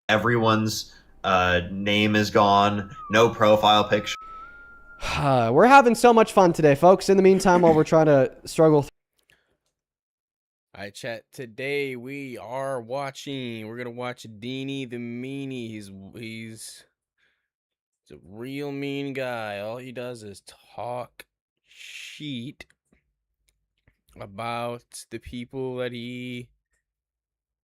Everyone's name is gone. No profile picture. We're having so much fun today, folks. In the meantime, while we're trying to struggle All right, chat. Today we're gonna watch Deanie the Meanie. He's a real mean guy. All he does is talk shit about the people that he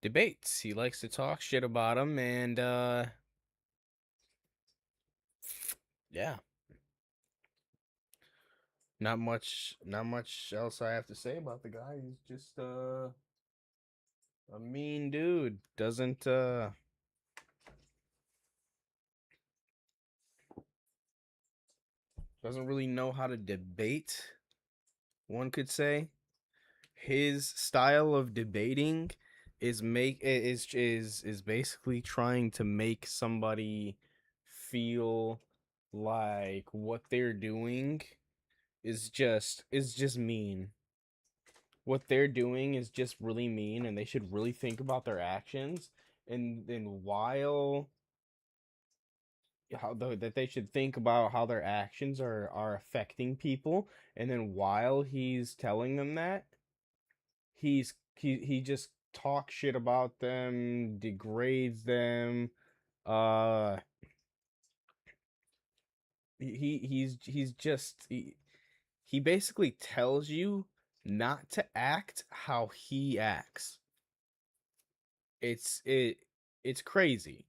debates. He likes to talk shit about them, and yeah. Not much else I have to say about the guy. He's just a mean dude. Doesn't really know how to debate, one could say. His style of debating is basically trying to make somebody feel like what they're doing is just mean. What they're doing is just really mean, and they should really think about their actions. And then that they should think about how their actions are affecting people. And then while he's telling them that, he just talks shit about them, degrades them. Uh, he basically tells you not to act how he acts. It's crazy.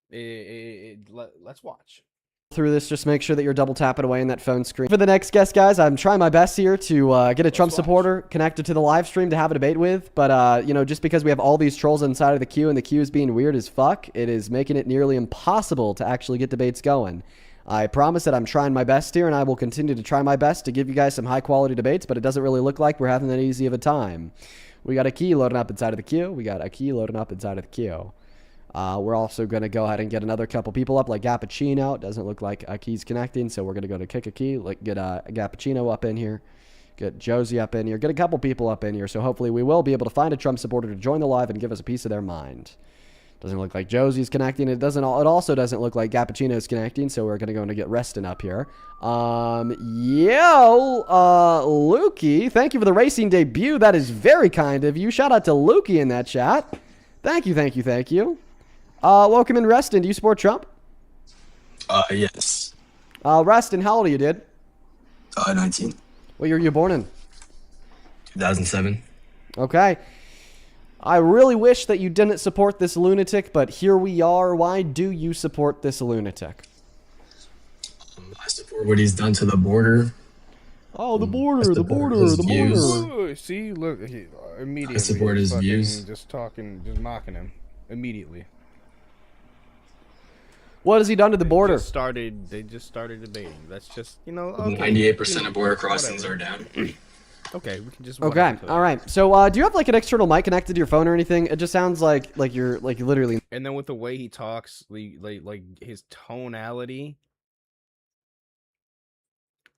Let's watch. through this, just make sure that you're double tapping away in that phone screen. For the next guest, guys, I'm trying my best here to get a Trump supporter connected to the live stream to have a debate with. But, you know, just because we have all these trolls inside of the queue and the queue is being weird as fuck, it is making it nearly impossible to actually get debates going. I promise that I'm trying my best here, and I will continue to try my best to give you guys some high-quality debates, but it doesn't really look like we're having that easy of a time. We got a key loading up inside of the queue. We're also going to go ahead and get another couple people up, like Gappuccino. It doesn't look like a key's connecting, so we're going to go to kick a key, like get a Gappuccino up in here, get Josie up in here, get a couple people up in here, so hopefully we will be able to find a Trump supporter to join the live and give us a piece of their mind. Doesn't look like Josie's connecting. It also doesn't look like Gappuccino's connecting, so we're going to go and get Reston up here. Lukey, thank you for the racing debut. That is very kind of you. Shout out to Lukey in that chat. Thank you. Welcome in, Reston. Do you support Trump? Yes. Reston, how old are you, dude? 19. What year were you born in? 2007. Okay. I really wish that you didn't support this lunatic, but here we are. Why do you support this lunatic? I support what he's done to the border. Oh, the border. Ooh, see, look, immediately. I support his views. Just mocking him immediately. What has he done to the border? They just started debating. That's just, you know. Okay, 98% of border crossings are down. Okay, we can just. Okay, all right. So, do you have like an external mic connected to your phone or anything? It just sounds like you're like literally. And then with the way he talks, like his tonality,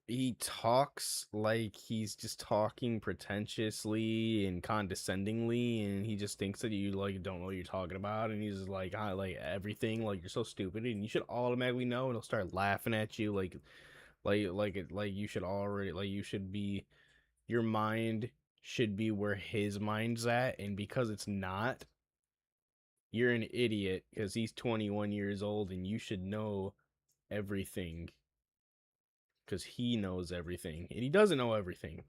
he talks like he's just talking pretentiously and condescendingly, and he just thinks that you like don't know what you're talking about, and he's like, like everything, like you're so stupid, and you should automatically know, and he'll start laughing at you, like you should already, like you should be. Your mind should be where his mind's at, and because it's not, you're an idiot because he's 21 years old and you should know everything because he knows everything and he doesn't know everything.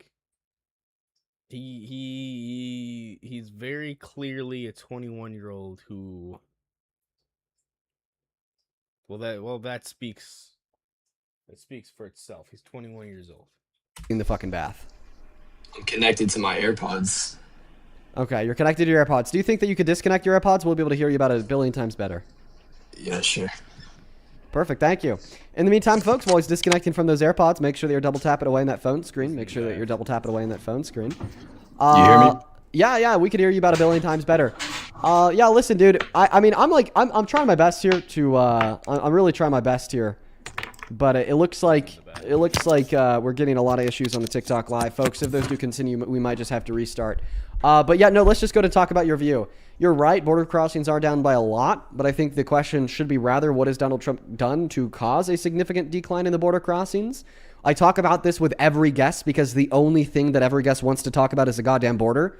He's very clearly a 21-year-old who that speaks for itself. He's 21 years old. In the fucking bath. I'm connected to my AirPods. Okay, you're connected to your AirPods. Do you think that you could disconnect your AirPods? We'll be able to hear you about a billion times better. Yeah, sure. Perfect, thank you. In the meantime, folks, while he's disconnecting from those AirPods, make sure that you're double tapping away in that phone screen. You hear me? Yeah, we could hear you about a billion times better. Yeah, listen, dude. I mean, I'm trying my best here to. I'm really trying my best here But it looks like we're getting a lot of issues on the TikTok live, folks. If those do continue, we might just have to restart. But yeah, no, let's just go to talk about your view. You're right, border crossings are down by a lot, but I think the question should be rather, what has Donald Trump done to cause a significant decline in the border crossings? I talk about this with every guest because the only thing that every guest wants to talk about is the goddamn border.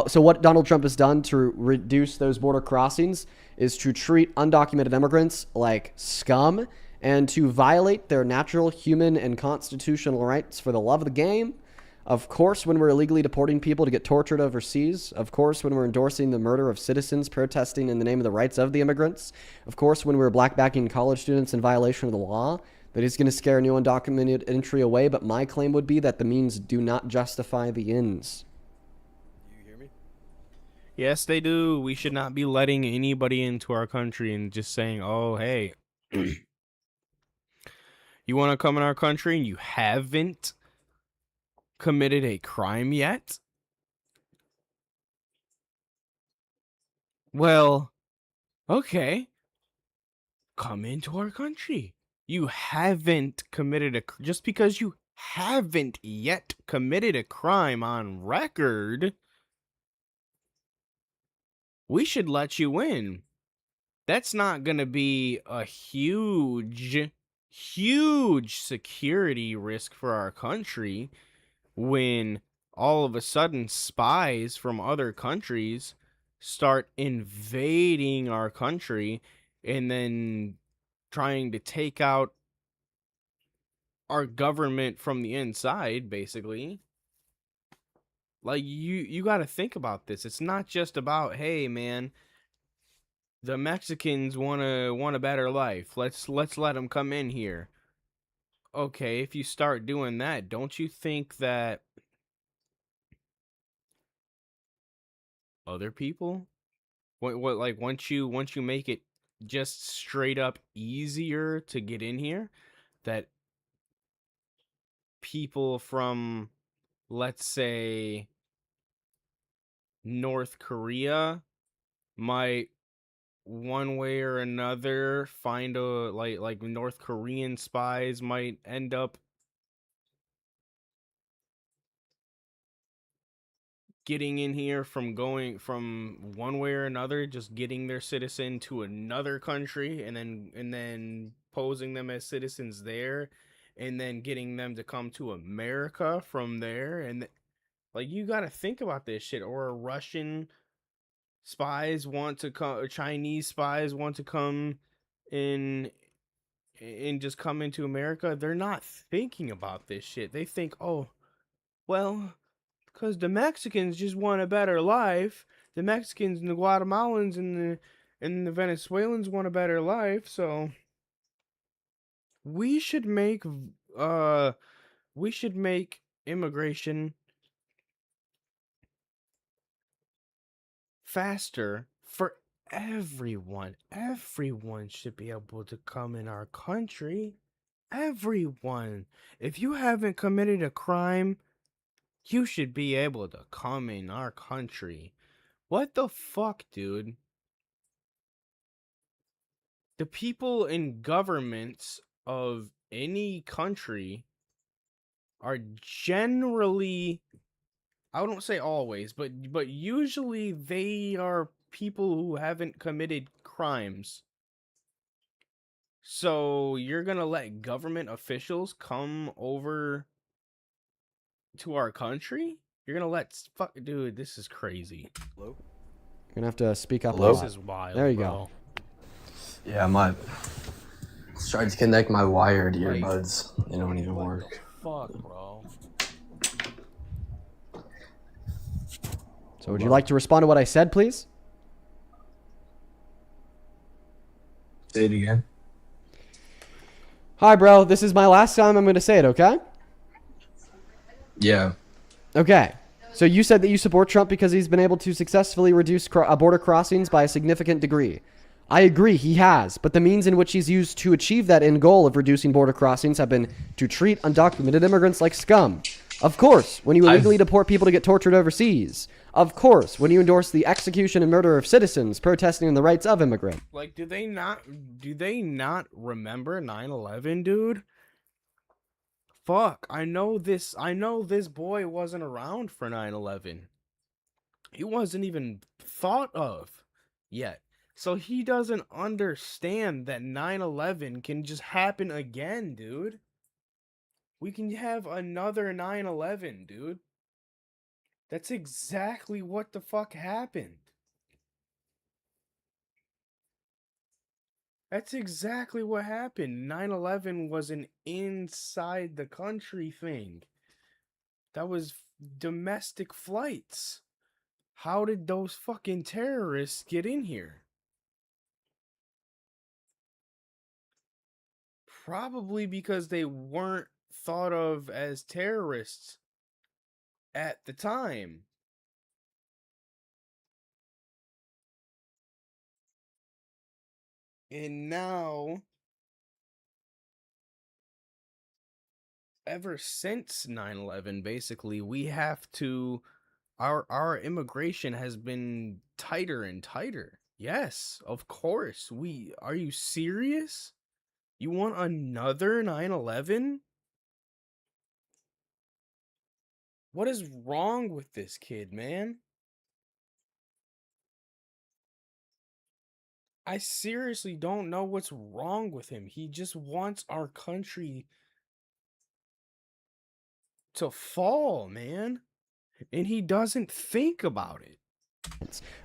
So what Donald Trump has done to reduce those border crossings is to treat undocumented immigrants like scum and to violate their natural human and constitutional rights for the love of the game. Of course, when we're illegally deporting people to get tortured overseas. Of course, when we're endorsing the murder of citizens protesting in the name of the rights of the immigrants. Of course, when we're blackbacking college students in violation of the law. That is going to scare new undocumented entry away, but my claim would be that the means do not justify the ends. You hear me? Yes, they do. We should not be letting anybody into our country and just saying, oh, hey, you want to come in our country and you haven't committed a crime yet? Well, okay. Come into our country. You haven't committed just because you haven't yet committed a crime on record, we should let you in. That's not going to be a huge security risk for our country when all of a sudden spies from other countries start invading our country and then trying to take out our government from the inside, basically. Like, you got to think about this. It's not just about, hey, man, the Mexicans want a better life. Let's let them come in here. Okay, if you start doing that, don't you think that other people, what like once you make it just straight up easier to get in here, that people from, let's say, North Korea might one way or another find a like North Korean spies might end up getting in here from going from one way or another, just getting their citizen to another country and then posing them as citizens there and then getting them to come to America from there. And like, you got to think about this shit. Or Russian spies want to come, or Chinese spies want to come in and just come into America. They're not thinking about this shit. They think, oh, well, because the Mexicans just want a better life. The Mexicans and the Guatemalans and the Venezuelans want a better life, so we should make immigration faster for everyone. Everyone should be able to come in our country. Everyone. If you haven't committed a crime, you should be able to come in our country. What the fuck, dude? The people in governments of any country are generally, I wouldn't say always, but usually they are people who haven't committed crimes. So you're gonna let government officials come over to our country? You're gonna let dude, this is crazy. Hello? You're gonna have to speak up. Hello? A lot. This is wild. There you bro. Yeah, tried to connect my wired earbuds. They don't even work. Fuck, bro. So would you like to respond to what I said, please? Say it again. Hi, bro. This is my last time I'm going to say it, okay? Yeah. Okay. So you said that you support Trump because he's been able to successfully reduce border crossings by a significant degree. I agree, he has, but the means in which he's used to achieve that end goal of reducing border crossings have been to treat undocumented immigrants like scum. Of course, when you illegally deport people to get tortured overseas. Of course, when you endorse the execution and murder of citizens protesting the rights of immigrants. Like, do they not remember 9/11, dude? Fuck, I know this boy wasn't around for 9/11. He wasn't even thought of yet. So he doesn't understand that 9/11 can just happen again, dude. We can have another 9/11, dude. That's exactly what the fuck happened. That's exactly what happened. 9/11 was an inside the country thing. That was domestic flights. How did those fucking terrorists get in here? Probably because they weren't thought of as terrorists at the time. And now, ever since 9/11, basically, we have to our immigration has been tighter and tighter. Yes, of course. Are you serious? You want another 9/11? What is wrong with this kid, man? I seriously don't know what's wrong with him. He just wants our country to fall, man. And he doesn't think about it.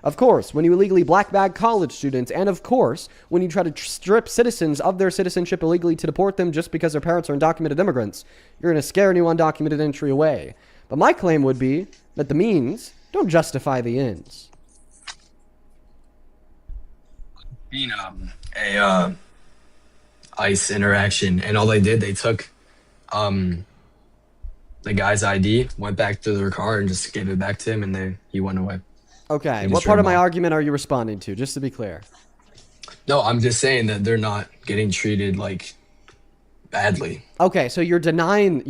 Of course, when you illegally black bag college students, and of course, when you try to strip citizens of their citizenship illegally to deport them just because their parents are undocumented immigrants, you're going to scare new undocumented entry away. But my claim would be that the means don't justify the ends. You know, a ICE interaction, and all they did, they took the guy's ID, went back to their car, and just gave it back to him, and he went away. Okay, what part of my argument are you responding to, just to be clear? No, I'm just saying that they're not getting treated like badly. Okay, so you're denying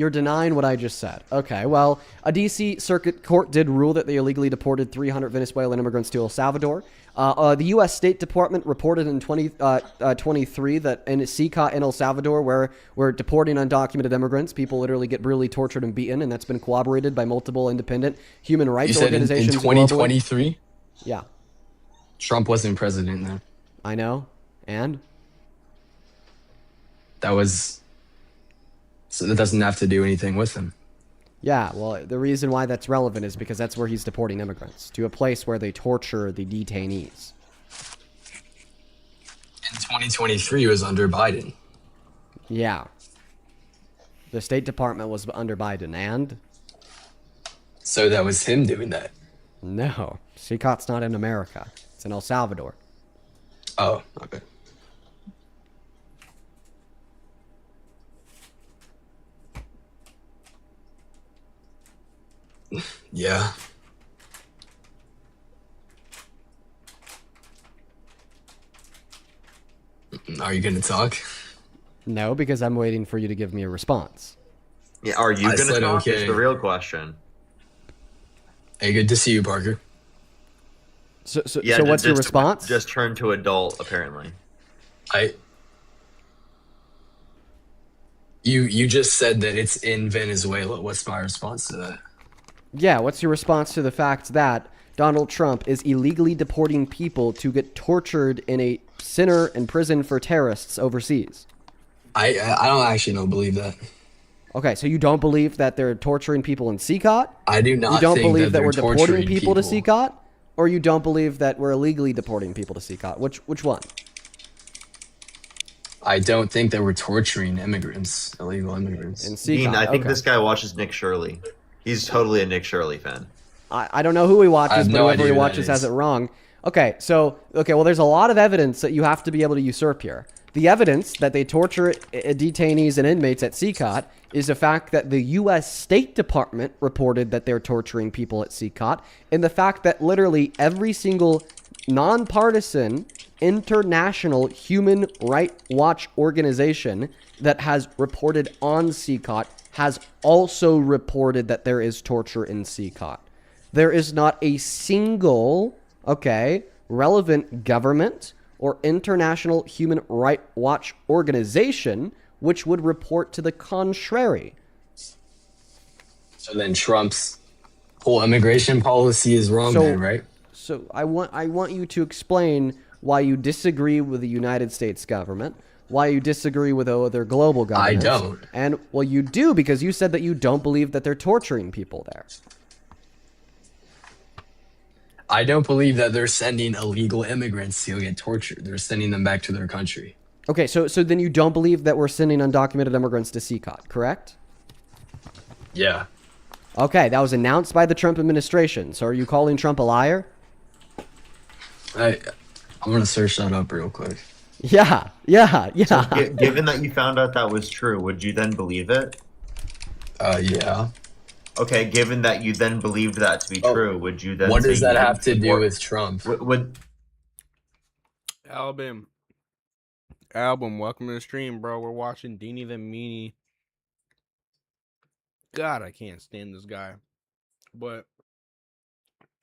what I just said. Okay, well, a DC Circuit Court did rule that they illegally deported 300 Venezuelan immigrants to El Salvador. The U.S. State Department reported in 2023 that in CCOT in El Salvador, where we're deporting undocumented immigrants, people literally get brutally tortured and beaten, and that's been corroborated by multiple independent human rights organizations. In 2023? Yeah. Trump wasn't president then. I know. And? So that doesn't have to do anything with him. Yeah, well, the reason why that's relevant is because that's where he's deporting immigrants, to a place where they torture the detainees. In 2023, it was under Biden. Yeah. The State Department was under Biden, and? So that was him doing that? No. CCOT's not in America. It's in El Salvador. Oh, okay. Yeah. Are you going to talk? No, because I'm waiting for you to give me a response. Yeah, are you going to talk? Okay. Is the real question. Hey, good to see you, Parker. So what's your response? Just turned to adult, apparently. You just said that it's in Venezuela. What's my response to that? Yeah, what's your response to the fact that Donald Trump is illegally deporting people to get tortured in a center in prison for terrorists overseas? I don't actually believe that. Okay, so you don't believe that they're torturing people in CCOT? I do not. You don't think believe that we're they're deporting torturing people to CCOT? Or you don't believe that we're illegally deporting people to CCOT? Which one? I don't think that we're torturing immigrants, illegal immigrants. In CCOT, Dean, I think okay. this guy watches Nick Shirley. He's totally a Nick Shirley fan. I don't know who he watches, but no whoever he idea who that watches has is. it wrong. Okay, well, there's a lot of evidence that you have to be able to usurp here. The evidence that they torture detainees and inmates at CCOT is the fact that the U.S. State Department reported that they're torturing people at CCOT, and the fact that literally every single nonpartisan international human rights watch organization that has reported on CCOT has also reported that there is torture in CCOT. there is not a single, relevant government or international human rights watch organization which would report to the contrary. So then Trump's whole immigration policy is wrong then, right? So I want you to explain why you disagree with the United States government, why you disagree with other global governments. I don't. And, well, you do, because you said that you don't believe that they're torturing people there. I don't believe that they're sending illegal immigrants to get tortured. They're sending them back to their country. Okay, so then you don't believe that we're sending undocumented immigrants to CCOT, correct? Yeah. Okay, that was announced by the Trump administration. So are you calling Trump a liar? I'm gonna search that up real quick. Yeah. So, given that you found out that was true, would you then believe it? Yeah. Okay, given that you then believed that to be true, would you then? What say does that you have to do support- with Trump? Would Album, welcome to the stream, bro. We're watching Deanie the Meanie. God, I can't stand this guy. But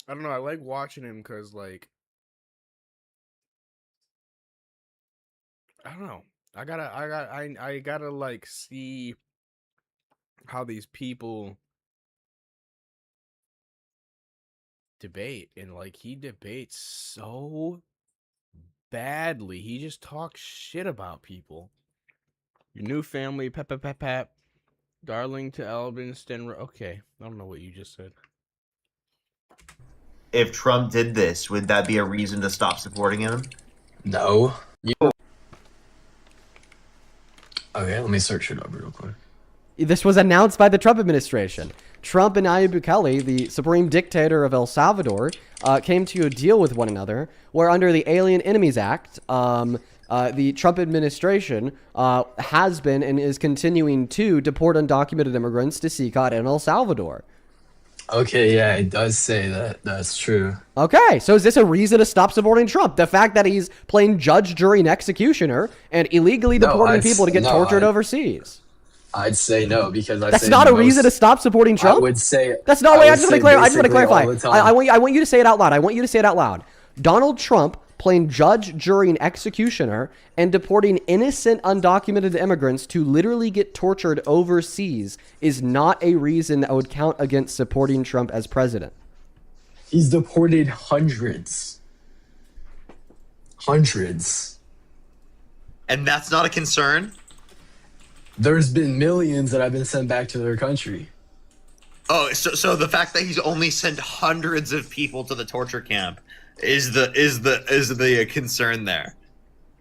I don't know, I like watching him because, like, I don't know. I gotta like see how these people debate, and like he debates so badly. He just talks shit about people. Your new family, pep. Darling to Albin, Stenro. Okay, I don't know what you just said. if Trump did this, would that be a reason to stop supporting him? No. Okay, let me search it up real quick. This was announced by the Trump administration. Trump and Nayib Bukele, the supreme dictator of El Salvador, came to a deal with one another where under the Alien Enemies Act, the Trump administration has been and is continuing to deport undocumented immigrants to CCOT in El Salvador. Okay, yeah, it does say that. That's true. Okay, so is this a reason to stop supporting Trump? The fact that he's playing judge, jury, and executioner and illegally deporting people to get tortured overseas? I'd say no, because that's not a reason to stop supporting Trump. I would say that's not. Wait, I just want to clarify. I want you to say it out loud. Donald Trump playing judge, jury, and executioner and deporting innocent undocumented immigrants to literally get tortured overseas is not a reason that would count against supporting Trump as president. He's deported hundreds. And that's not a concern? There's been millions that have been sent back to their country. Oh, so the fact that he's only sent hundreds of people to the torture camp is the concern there.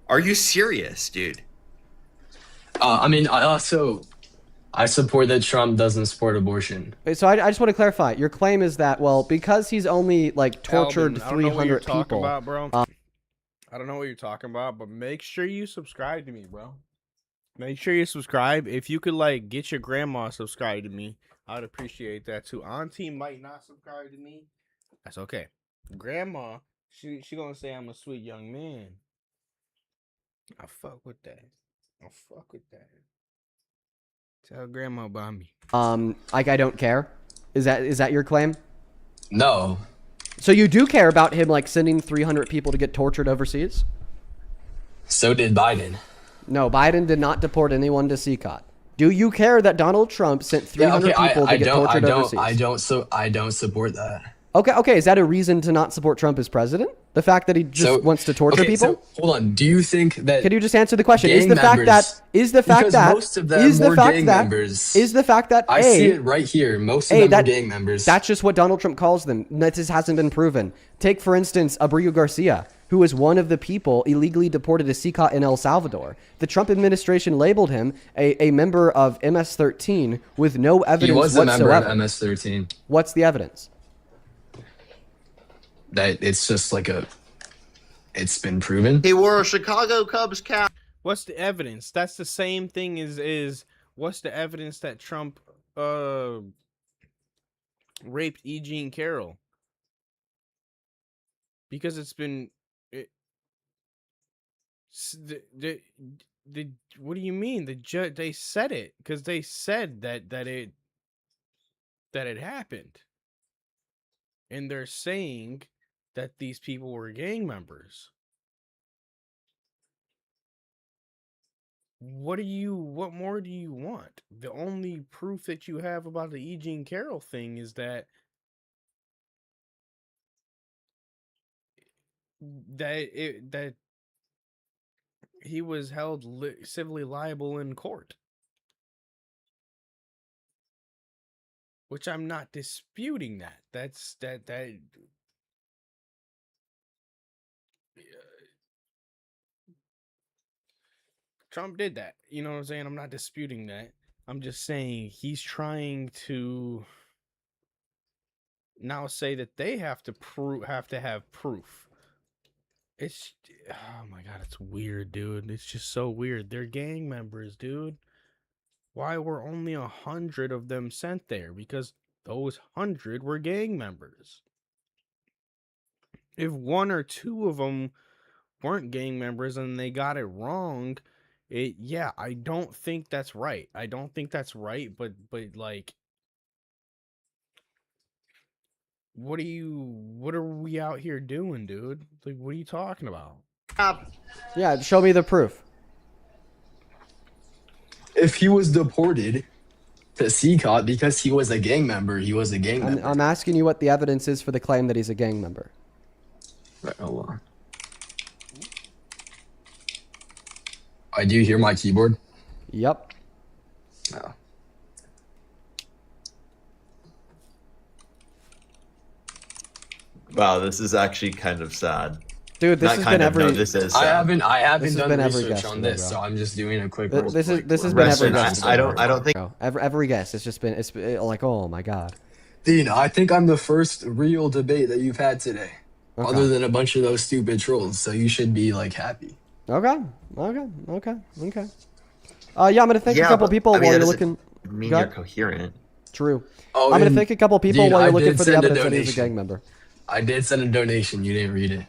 Are you serious, dude? I mean, I support that Trump doesn't support abortion. So I just want to clarify. Your claim is that, well, because he's only like tortured Alvin, 300 people. About, bro. I don't know what you're talking about, but make sure you subscribe to me, bro. Make sure you subscribe. If you could like get your grandma subscribed to me, I'd appreciate that too. Auntie might not subscribe to me. That's okay. Grandma, she gonna say I'm a sweet young man. I fuck with that. Tell grandma about me. Like I don't care. Is that your claim? No. So you do care about him like sending 300 people to get tortured overseas? So did Biden. No, Biden did not deport anyone to CCOT. Do you care that Donald Trump sent 300 people to get tortured overseas? I don't support that. Okay. Is that a reason to not support Trump as president? The fact that he just wants to torture people? So, hold on. Do you think that? Can you just answer the question? Is the fact that most of them are gang members? Is the fact that I see it right here? Most of them are gang members. That's just what Donald Trump calls them. That just hasn't been proven. Take for instance Abreu Garcia, who was one of the people illegally deported to CCOT in El Salvador. The Trump administration labeled him a member of MS-13 with no evidence whatsoever. He was a member of MS-13. What's the evidence? That it's just like it's been proven. He wore a Chicago Cubs cap. What's the evidence? That's the same thing as what's the evidence that Trump raped E. Jean Carroll? Because it's been what do you mean? The judge, they said it because they said that it happened. and they're saying that these people were gang members. What more do you want? The only proof that you have about the E. Jean Carroll thing is that that he was held civilly liable in court, which I'm not disputing that. That's that Trump did that. You know what I'm saying? I'm not disputing that. I'm just saying he's trying to now say that they have to have proof. It's, oh my god, it's weird, dude. It's just so weird. They're gang members, dude. Why were only 100 of them sent there? Because those 100 were gang members. If 1 or 2 of them weren't gang members and they got it wrong, yeah, I don't think that's right. I don't think that's right, but like, what are we out here doing, dude? Like, what are you talking about? Yeah, show me the proof. If he was deported to CCOT because he was a gang member, he was a gang member. I'm asking you what the evidence is for the claim that he's a gang member. Right, hold on. Do you hear my keyboard? Yep. No. Wow, this is actually kind of sad. Dude, this has been every. No, this is. I haven't done every research guest on today, this, bro. so I'm just doing a quick. This has been every guest. I don't think. Every guest. It's just been. It's like, oh my god. Dean, I think I'm the first real debate that you've had today, Okay. other than a bunch of those stupid trolls. So you should be like happy. Okay. Yeah, I'm gonna thank a couple people while you're looking. I mean, you're coherent. True. Oh, I'm gonna and thank a couple people Dean, while you're I looking did for the send a evidence that he's a donation. gang member. I did send a donation. You didn't read it.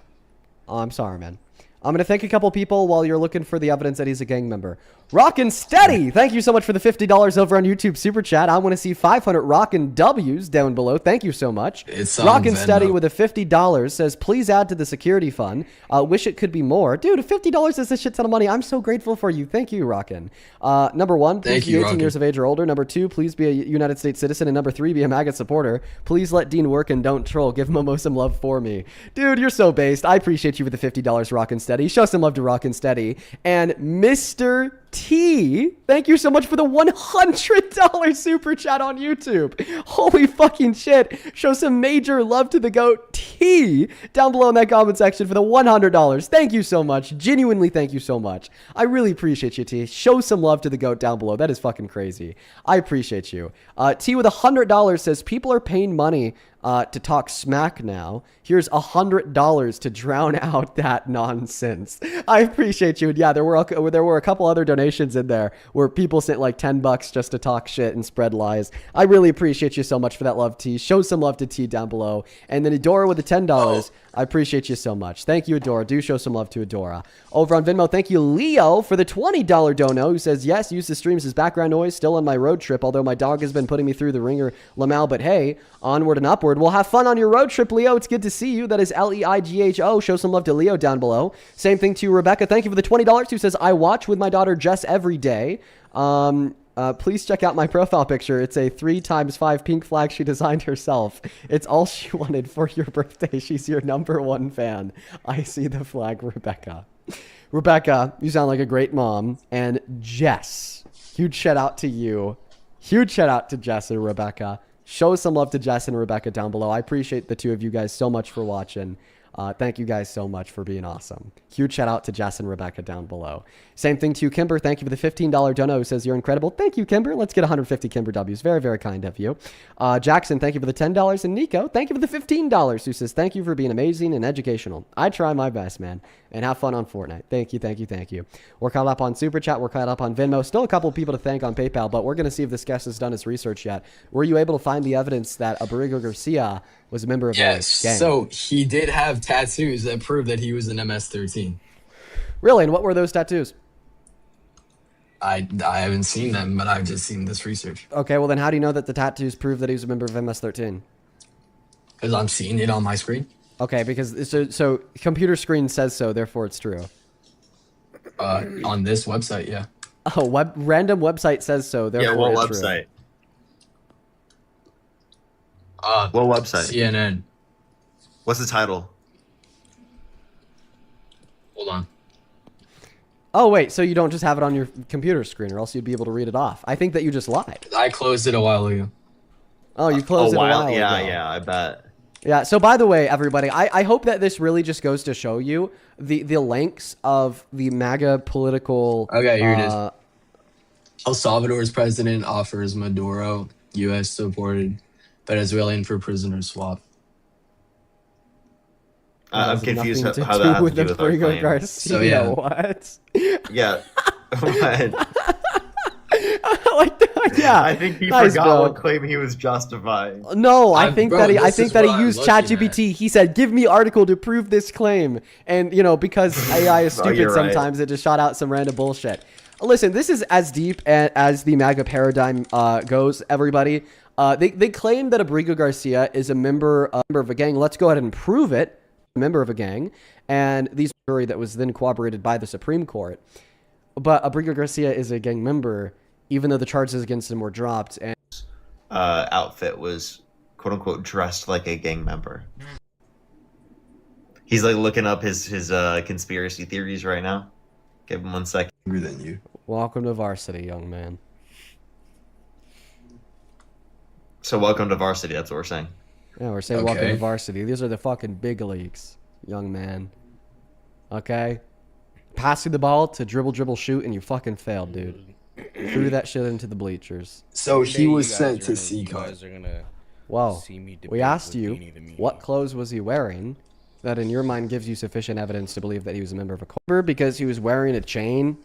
Oh, I'm sorry, man. I'm going to thank a couple people while you're looking for the evidence that he's a gang member. Rockin' Steady! Thank you so much for the $50 over on YouTube Super Chat. I want to see 500 Rockin' W's down below. Thank you so much. It's on Rockin' Venmo. Steady with a $50 says, please add to the security fund. Wish it could be more. Dude, $50 is a shit ton of money. I'm so grateful for you. Thank you, Rockin'. Number 1, please Thank be you, 18 Rockin'. years of age or older. Number 2, please be a United States citizen. And number 3, be a MAGA supporter. Please let Dean work and don't troll. Give Momo some love for me. Dude, you're so based. I appreciate you with the $50, Rockin' Steady. Show some love to Rockin' Steady. And Mr. T, thank you so much for the $100 super chat on YouTube. Holy fucking shit. Show some major love to the GOAT T down below in that comment section for the $100. Thank you so much. Genuinely, thank you so much. I really appreciate you, T. Show some love to the GOAT down below. That is fucking crazy. I appreciate you. T with $100 says, people are paying money to talk smack now. Here's $100 to drown out that nonsense. I appreciate you. And yeah, there were a couple other donations in there where people sent like $10 just to talk shit and spread lies. I really appreciate you so much for that love, T. Show some love to T down below. And then Adora with the $10. I appreciate you so much. Thank you, Adora. Do show some love to Adora. Over on Venmo, thank you, Leo, for the $20 dono, who says, yes, use the streams as background noise, still on my road trip, although my dog has been putting me through the ringer, Lamau, but hey, onward and upward. We'll have fun on your road trip, Leo. It's good to see you. That is Leigho. Show some love to Leo down below. Same thing to Rebecca. Thank you for the $20, who says, I watch with my daughter Jess every day. Please check out my profile picture. It's a 3x5 pink flag she designed herself. It's all she wanted for your birthday. She's your #1 fan. I see the flag, Rebecca. Rebecca, you sound like a great mom. And Jess, huge shout out to you. Huge shout out to Jess and Rebecca. Show some love to Jess and Rebecca down below. I appreciate the two of you guys so much for watching. Thank you guys so much for being awesome. Huge shout out to Jess and Rebecca down below. Same thing to you, Kimber. Thank you for the $15 dono, who says you're incredible. Thank you, Kimber. Let's get 150 Kimber W's. Very, very kind of you. Jackson, thank you for the $10. And Nico, thank you for the $15, who says thank you for being amazing and educational. I try my best, man. And have fun on Fortnite. Thank you, thank you, thank you. We're caught up on Super Chat. We're caught up on Venmo. Still a couple of people to thank on PayPal, but we're going to see if this guest has done his research yet. Were you able to find the evidence that Abrigo Garcia was a member of the gang? So he did have tattoos that prove that he was an MS-13. Really? And what were those tattoos? I haven't seen them, but I've just seen this research. Okay, well then how do you know that the tattoos prove that he was a member of MS-13? Because I'm seeing it on my screen. Okay, because so computer screen says so, therefore it's true. On this website, yeah. Oh, random website says so, therefore Yeah, what it's website? What website? CNN. What's the title? Hold on. Oh, wait, so you don't just have it on your computer screen, or else you'd be able to read it off. I think that you just lied. I closed it a while ago. Oh, you closed it a while ago. Yeah, I bet. Yeah, so by the way, everybody, I hope that this really just goes to show you the links of the MAGA political... Okay, here it is. El Salvador's president offers Maduro U.S.-supported Venezuelan for prisoner swap. I'm confused how to that do has with to do the with our Frigo claim. Garcia. So, yeah. What? Yeah. What? Yeah. I think he Nice, forgot bro. what claim he was justifying. No, I think bro, that he this is what I'm used looking ChatGPT. He said, "Give me article to prove this claim," and you know because AI is stupid you're right. sometimes, it just shot out some random bullshit. Listen, this is as deep as the MAGA paradigm goes. Everybody, they claim that Abrigo Garcia is a member of a gang. Let's go ahead and prove it. A member of a gang, and these jury that was then corroborated by the Supreme Court. But Abrigo Garcia is a gang member, even though the charges against him were dropped. And Outfit was quote unquote dressed like a gang member. He's like looking up his conspiracy theories right now. Give him 1 second. Than you. welcome to varsity, young man. So welcome to varsity. That's what we're saying. Yeah, we're saying welcome Okay. to varsity. These are the fucking big leagues, young man. Okay? Passing the ball to dribble, shoot, and you fucking failed, dude. Threw that shit into the bleachers. So he One was day you sent guys to are gonna- you CCAR. guys are gonna Well, see me we debate asked with you, Deanie the Meanie. what clothes was he wearing that in your mind gives you sufficient evidence to believe that he was a member of a cult? Because he was wearing a chain.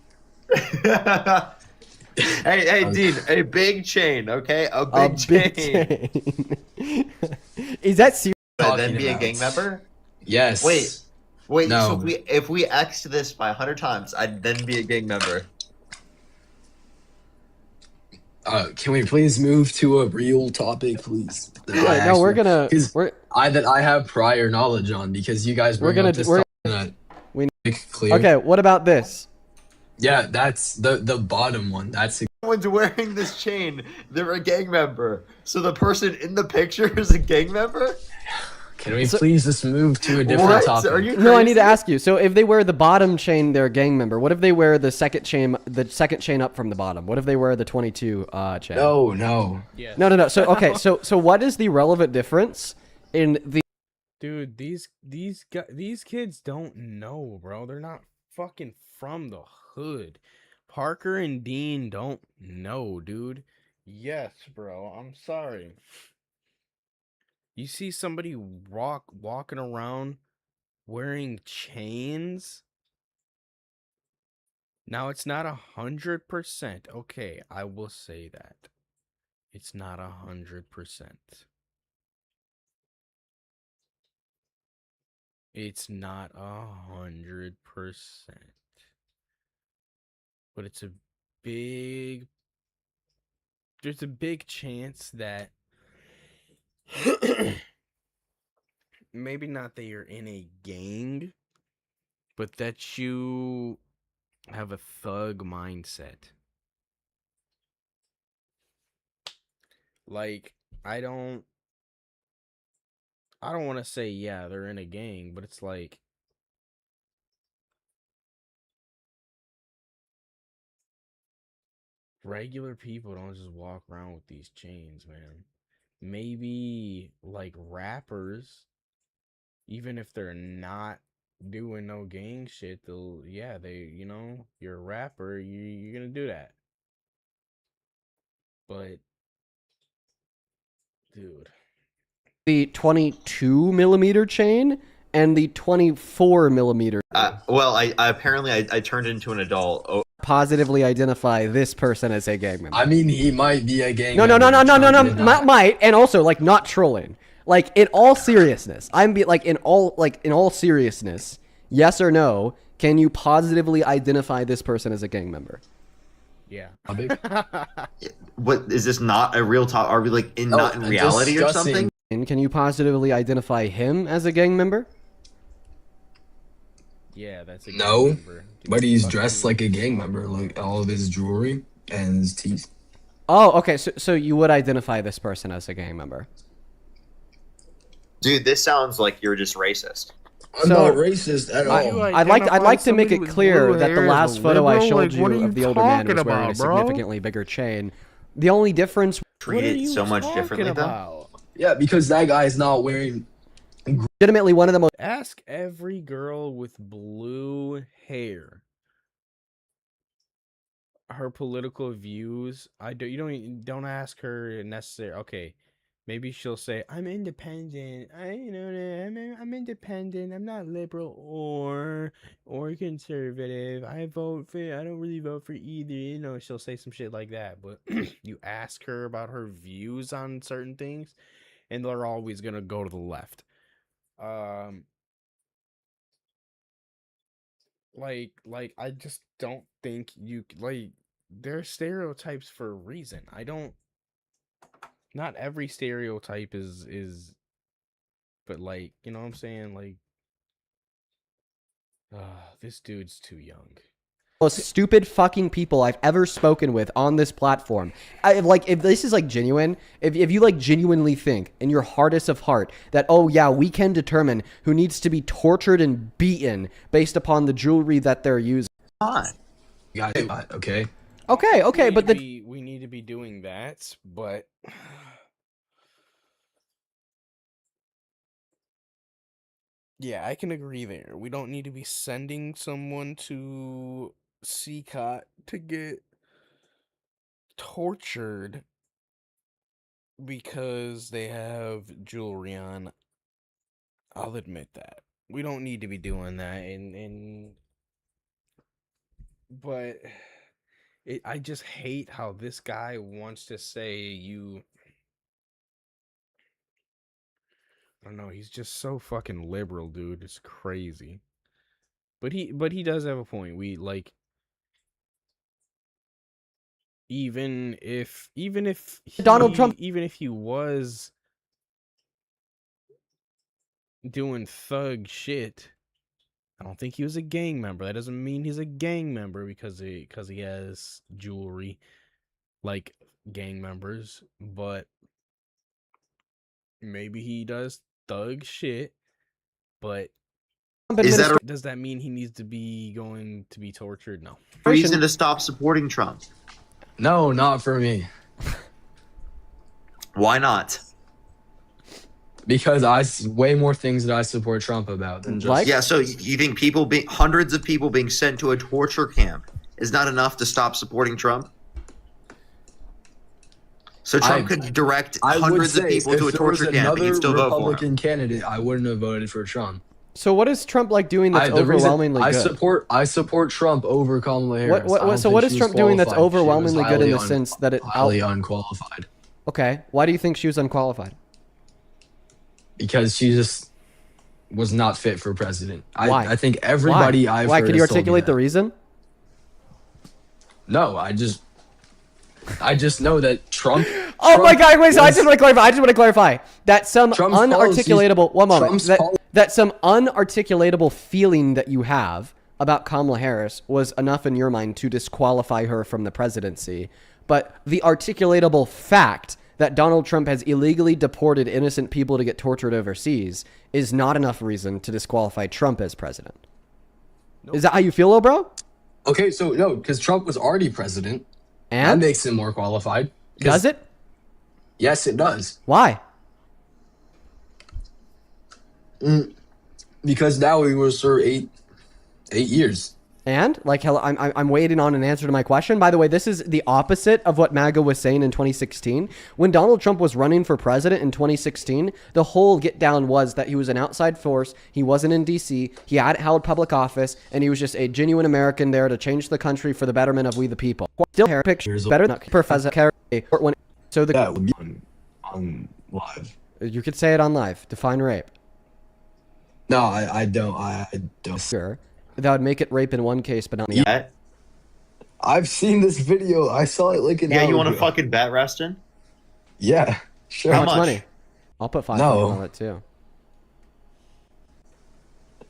Hey, Dean, a big chain, okay? A A big big chain. chain. Is that serious? And then Talking be a about. gang member? Yes. Wait. No. So if we X this by 100 times, I'd then be a gang member. Can we please move to a real topic, please? Yeah, no, we're gonna. That I have prior knowledge on because you guys We're bring gonna up this we're- topic that we- make clear. Okay, what about this? Yeah, that's the bottom one. That's Someone's wearing this chain, they're a gang member. So the person in the picture is a gang member? Can we please just move to a different What? topic? Are you No, I need to crazy? ask you. So if they wear the bottom chain, they're a gang member. What if they wear the second chain up from the bottom? What if they wear the 22 chain? No. Yeah. No. So okay, so what is the relevant difference in the? Dude, these kids don't know, bro. They're not fucking from the hood. Parker and Dean don't know, dude. Yes, bro. I'm sorry. You see somebody walking around wearing chains? Now it's not 100%. Okay, I will say that. It's not 100%. It's not 100%. But it's there's a big chance that maybe not that you're in a gang, but that you have a thug mindset. Like, I don't want to say, yeah, they're in a gang, but it's like, regular people don't just walk around with these chains, man. Maybe like rappers, even if they're not doing no gang shit, you're a rapper, you're gonna do that. But dude, The 22 millimeter chain and the 24 millimeter Well, I apparently I turned into an adult. Oh, positively identify this person as a gang member. I mean, he might be a gang. No, member, Trump did not. might, and also like not trolling. Like in all seriousness, in all seriousness, yes or no? Can you positively identify this person as a gang member? yeah. what is this not a real talk? Are we like not in reality or discussing something? And can you positively identify him as a gang member? Yeah, that's a gang No, member. but he's Fuck dressed you. like a gang member, like all of his jewelry and his teeth. Oh, okay. So you would identify this person as a gang member. Dude, this sounds like you're just racist. I'm So, not racist at all. I'd like to make it clear that the last photo I showed you of the older man was wearing a significantly bigger chain. The only difference, Treat it so much differently, though. Yeah, because that guy is not wearing. legitimately one of the most Ask every girl with blue hair her political views. You don't ask her necessary. Okay, maybe she'll say I'm independent. I'm independent. I'm not liberal or conservative. I don't really vote for either. She'll say some shit like that. But you ask her about her views on certain things, and they're always gonna go to the left. Like I just don't think they're stereotypes for a reason. Not every stereotype is but you know what I'm saying? This dude's too young. most stupid fucking people I've ever spoken with on this platform. If this is genuine, if you genuinely think in your hardest of heart that, oh yeah, we can determine who needs to be tortured and beaten based upon the jewelry that they're using. You got it, okay? Okay, but we need to be doing that, but yeah, I can agree there. We don't need to be sending someone to CCOT to get tortured because they have jewelry on. I'll admit that. We don't need to be doing that but I just hate how this guy wants to say I don't know, he's just so fucking liberal, dude. It's crazy. But he does have a point. We even if Trump, even if he was doing thug shit, I don't think he was a gang member. That doesn't mean he's a gang member because he has jewelry like gang members, but maybe he does thug shit. But does that mean he needs to be going to be tortured? No. Reason to stop supporting Trump. No, not for me. Why not? Because way more things that I support Trump about than just Yeah, so you think hundreds of people being sent to a torture camp is not enough to stop supporting Trump? So Trump could direct hundreds of people to a torture camp and you'd still vote for him. Republican candidate, I wouldn't have voted for Trump. So what is Trump doing that's overwhelmingly good? I support Trump over Kamala Harris. So what is Trump doing that's overwhelmingly good in the sense that it highly unqualified? Okay, why do you think she was unqualified? Because she just was not fit for president. Why? I think everybody Why? Could you articulate the reason? No, I just know that Trump. Oh my God! Wait, so I just want to clarify that some unarticulatable. One moment. That some unarticulatable feeling that you have about Kamala Harris was enough in your mind to disqualify her from the presidency, but the articulatable fact that Donald Trump has illegally deported innocent people to get tortured overseas is not enough reason to disqualify Trump as president. Nope. Is that how you feel, little bro? Okay, so no, because Trump was already president. And? That makes him more qualified. Does it? Yes, it does. Why? Because now he will serve 8 years. And I'm waiting on an answer to my question. By the way, this is the opposite of what MAGA was saying in 2016. When Donald Trump was running for president in 2016, the whole get down was that he was an outside force. He wasn't in DC. He hadn't held public office, and he was just a genuine American there to change the country for the betterment of we the people. Still hair pictures better than Professor Kerry. So that would be on live. You could say it on live. Define rape. No, I don't. Sure. That would make it rape in one case, but not in the other. I've seen this video. I saw it like an hour you want to ago. fucking bet, Reston? Yeah, sure. How much money? I'll put 500 No. on it too.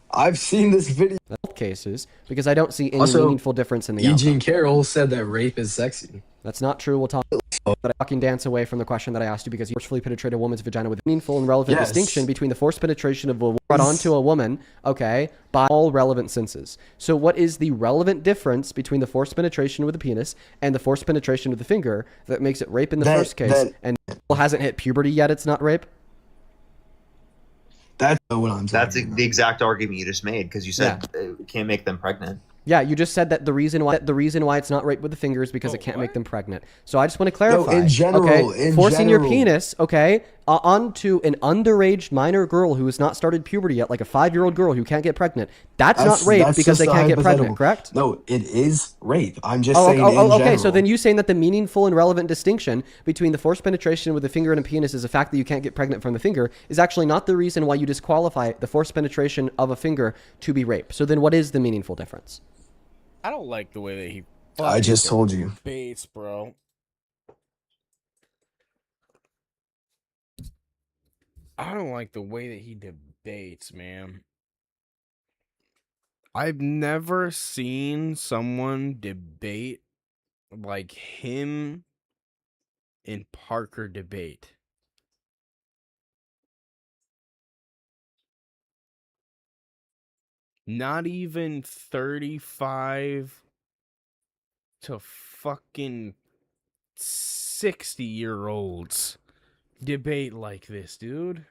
I've seen this video. Both cases, because I don't see any Also, meaningful difference in the Eugene outcome. Carroll said that rape is sexy. That's not true. We'll talk. But I fucking dance away from the question that I asked you because you forcefully penetrate a woman's vagina with meaningful and relevant Yes. distinction between the forced penetration of a brought onto a woman, okay, by all relevant senses. So what is the relevant difference between the forced penetration with the penis and the forced penetration with the finger that makes it rape in the first case and hasn't hit puberty yet? It's not rape. That's what I'm That's talking the exact argument you just made because you said it can't make them pregnant. Yeah, you just said that the reason why it's not rape with the finger is because it can't make them pregnant. So I just want to clarify. No, in general, okay? Forcing your penis, okay, onto an underage minor girl who has not started puberty yet, like a 5-year-old girl who can't get pregnant. That's not rape because they can't get pregnant, correct? No, it is rape. I'm just saying in okay, general. so then you saying that the meaningful and relevant distinction between the forced penetration with a finger and a penis is the fact that you can't get pregnant from the finger is actually not the reason why you disqualify the forced penetration of a finger to be rape. So then what is the meaningful difference? I don't like the way that he. I just told you. Debates, bro. I don't like the way that he debates, man. I've never seen someone debate like him and Parker debate. Not even 35 to fucking 60-year-olds debate like this, dude.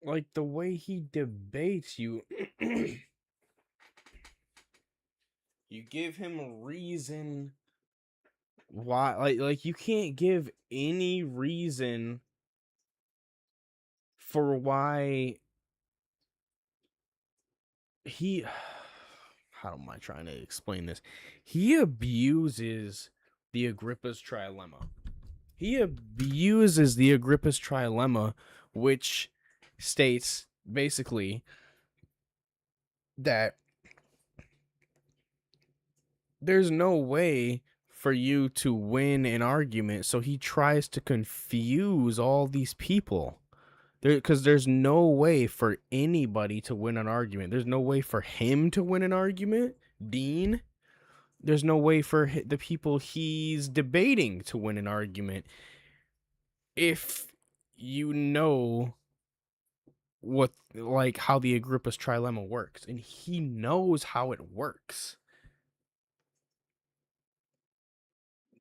Like the way he debates you. You give him a reason why, like you can't give any reason for why he how am I trying to explain this? He abuses the Agrippa's trilemma. He abuses the Agrippa's trilemma, which states basically that there's no way for you to win an argument, so he tries to confuse all these people. Because there's no way for anybody to win an argument. There's no way for him to win an argument, Dean. There's no way for the people he's debating to win an argument. If you know what, like, how the Agrippa's trilemma works, and he knows how it works.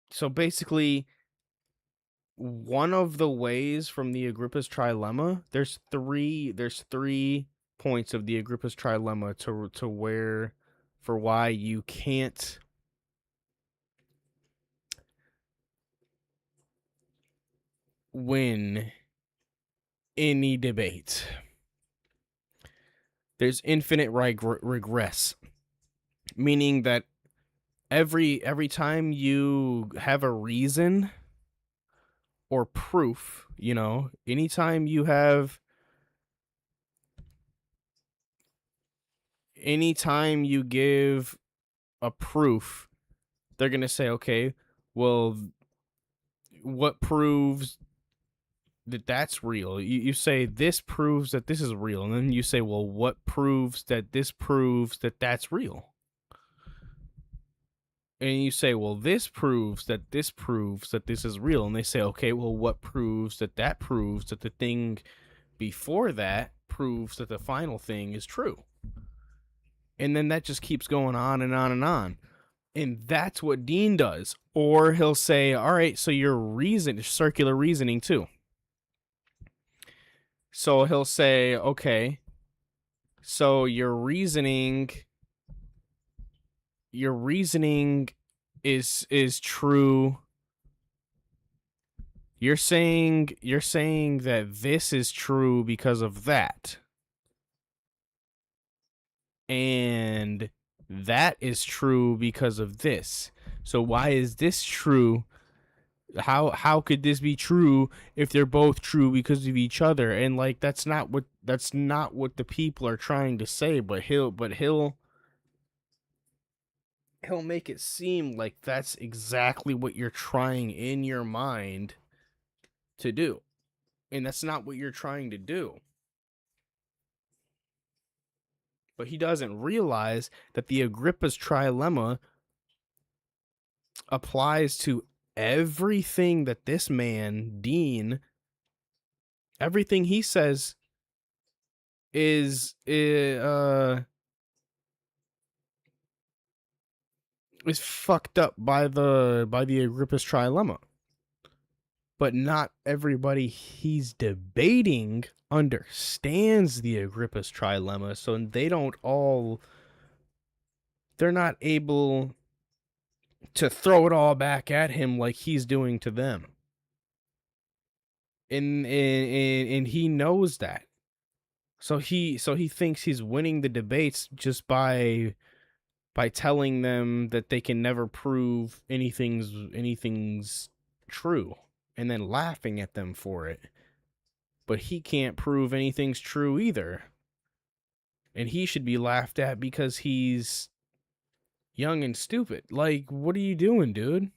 So basically, one of the ways from the Agrippa's trilemma, there's three points of the Agrippa's trilemma to where, for why you can't win any debate. There's infinite regress, meaning that every time you have a reason or proof, you know, anytime you give a proof, they're going to say, okay, well, what proves that that's real? You say this proves that this is real, and then you say, well, what proves that this proves that that's real? And you say, well, this proves that this proves that this is real. And they say, okay, well, what proves that that proves that the thing before that proves that the final thing is true? And then that just keeps going on and on and on. And that's what Dean does. Or he'll say, all right, so your reason is circular reasoning too. So he'll say, okay, so your reasoning is true. You're saying that this is true because of that. And that is true because of this. So why is this true? How could this be true if they're both true because of each other? And like that's not what the people are trying to say, but he'll he'll make it seem like that's exactly what you're trying in your mind to do. And that's not what you're trying to do. But he doesn't realize that the Agrippa's trilemma applies to everything that this man, Dean, everything he says is fucked up by the Agrippa's trilemma. But not everybody he's debating understands the Agrippa's trilemma, so they're not able to throw it all back at him like he's doing to them. And he knows that. So he thinks he's winning the debates just by telling them that they can never prove anything's true, and then laughing at them for it. But he can't prove anything's true either. And he should be laughed at because he's young and stupid. Like, what are you doing, dude?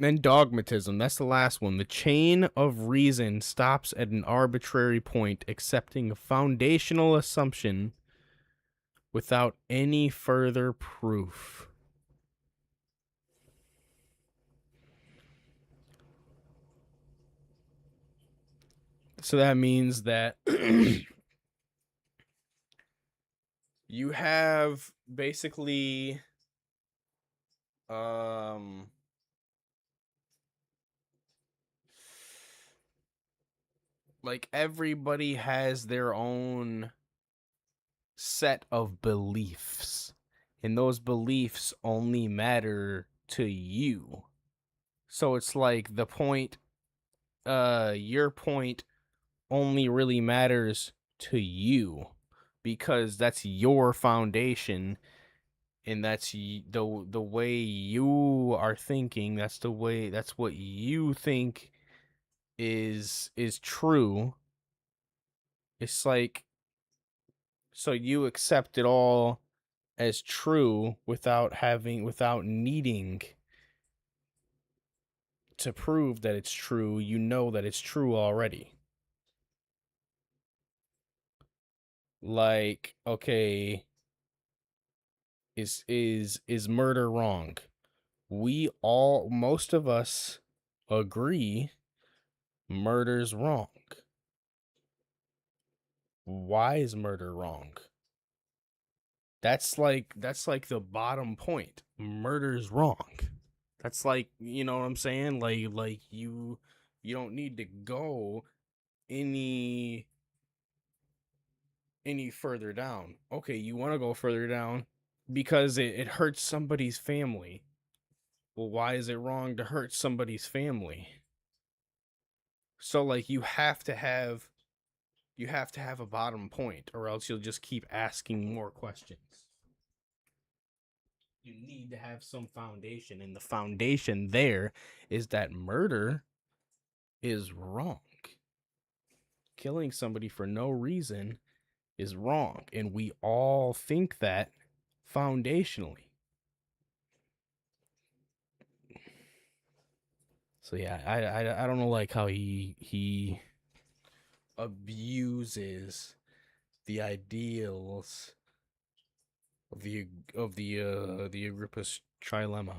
And dogmatism, that's the last one. The chain of reason stops at an arbitrary point, accepting a foundational assumption without any further proof. So that means that you have basically like everybody has their own set of beliefs, and those beliefs only matter to you. So it's like the point, your point only really matters to you because that's your foundation, and that's the way you are thinking. That's what you think is true. It's like, so you accept it all as true without needing to prove that it's true. You know that it's true already. Like, okay, is murder wrong? Most of us agree murder's wrong. Why is murder wrong? That's like the bottom point. Murder's wrong. That's like, you know what I'm saying? Like you don't need to go any further down. Okay, you want to go further down because it hurts somebody's family. Well, why is it wrong to hurt somebody's family? So like you have to have a bottom point, or else you'll just keep asking more questions. You need to have some foundation, and the foundation there is that murder is wrong. Killing somebody for no reason is wrong, and we all think that foundationally. So yeah, I don't know, like how he abuses the ideals of the Agrippa's trilemma.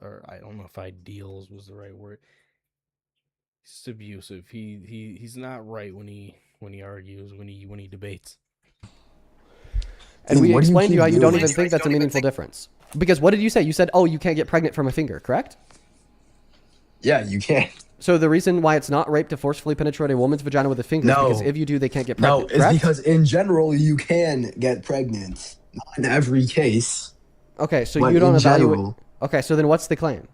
Or I don't know if ideals was the right word. He's abusive. He's not right when he argues, when he debates. And we explained to you how you don't even think that's a meaningful difference. Because what did you say? You said, oh, you can't get pregnant from a finger, correct? Yeah, you can't. So the reason why it's not rape to forcefully penetrate a woman's vagina with a finger is because if you do, they can't get pregnant. No, it's because in general you can get pregnant. Not in every case. Okay, so you don't evaluate. Okay, so then what's the claim?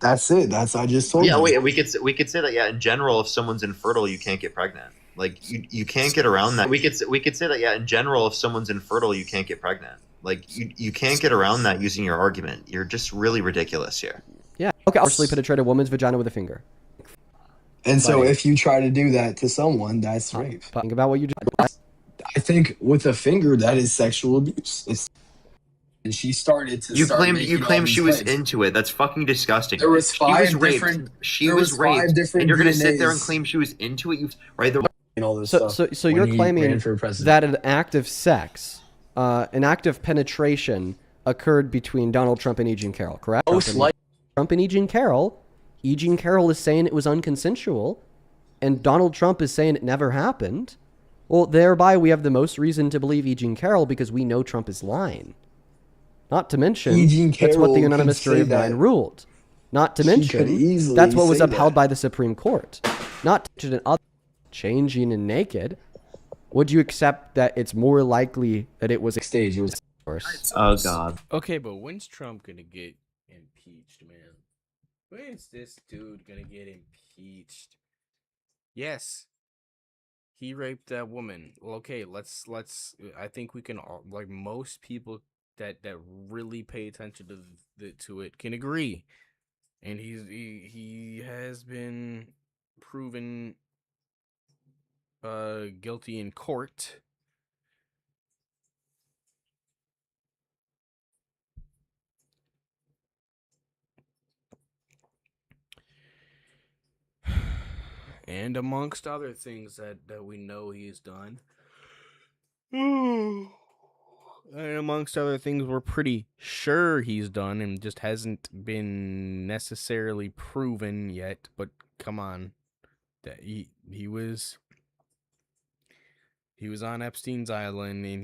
That's it. I just told you. Yeah, wait, we could say that, yeah, in general, if someone's infertile, you can't get pregnant. Like you can't get around that. We could say that, yeah, in general, if someone's infertile, you can't get pregnant. Like you can't get around that using your argument. You're just really ridiculous here. Yeah. Okay. Forcefully penetrate a woman's vagina with a finger. And so if you try to do that to someone, that's rape. Think about what you just. I think with a finger, that is sexual abuse. And she started to start You making all claimed these she was claims. into it. That's fucking disgusting. There was She was five raped. different. She There was was five raped, and different you're gonna sit there and DNAs claim she was into it. You right there. and all this So, stuff so, so when you're he ran claiming for president. that an act of sex, an act of penetration, occurred between Donald Trump and E. Jean Carroll, correct? Most likely. Trump and E. Jean Carroll. E. Jean Carroll is saying it was unconsensual, and Donald Trump is saying it never happened. Well, thereby we have the most reason to believe E. Jean Carroll because we know Trump is lying. Not to mention, E. Jean that's what the Carroll unanimous could jury say of 9 that. ruled. Not to She could mention, easily that's what was say upheld that. by the Supreme Court. Not to mention other changing and naked. Would you accept that it's more likely that it was Stage, he was. Oh God. Okay, but when's Trump gonna get impeached, man? When's this dude gonna get impeached? Yes, he raped that woman. Well, okay, let's. I think we can all, like, most people that really pay attention to it can agree, and he has been proven guilty in court. And amongst other things that we know he's done. And amongst other things we're pretty sure he's done and just hasn't been necessarily proven yet, but come on. That he was on Epstein's island, and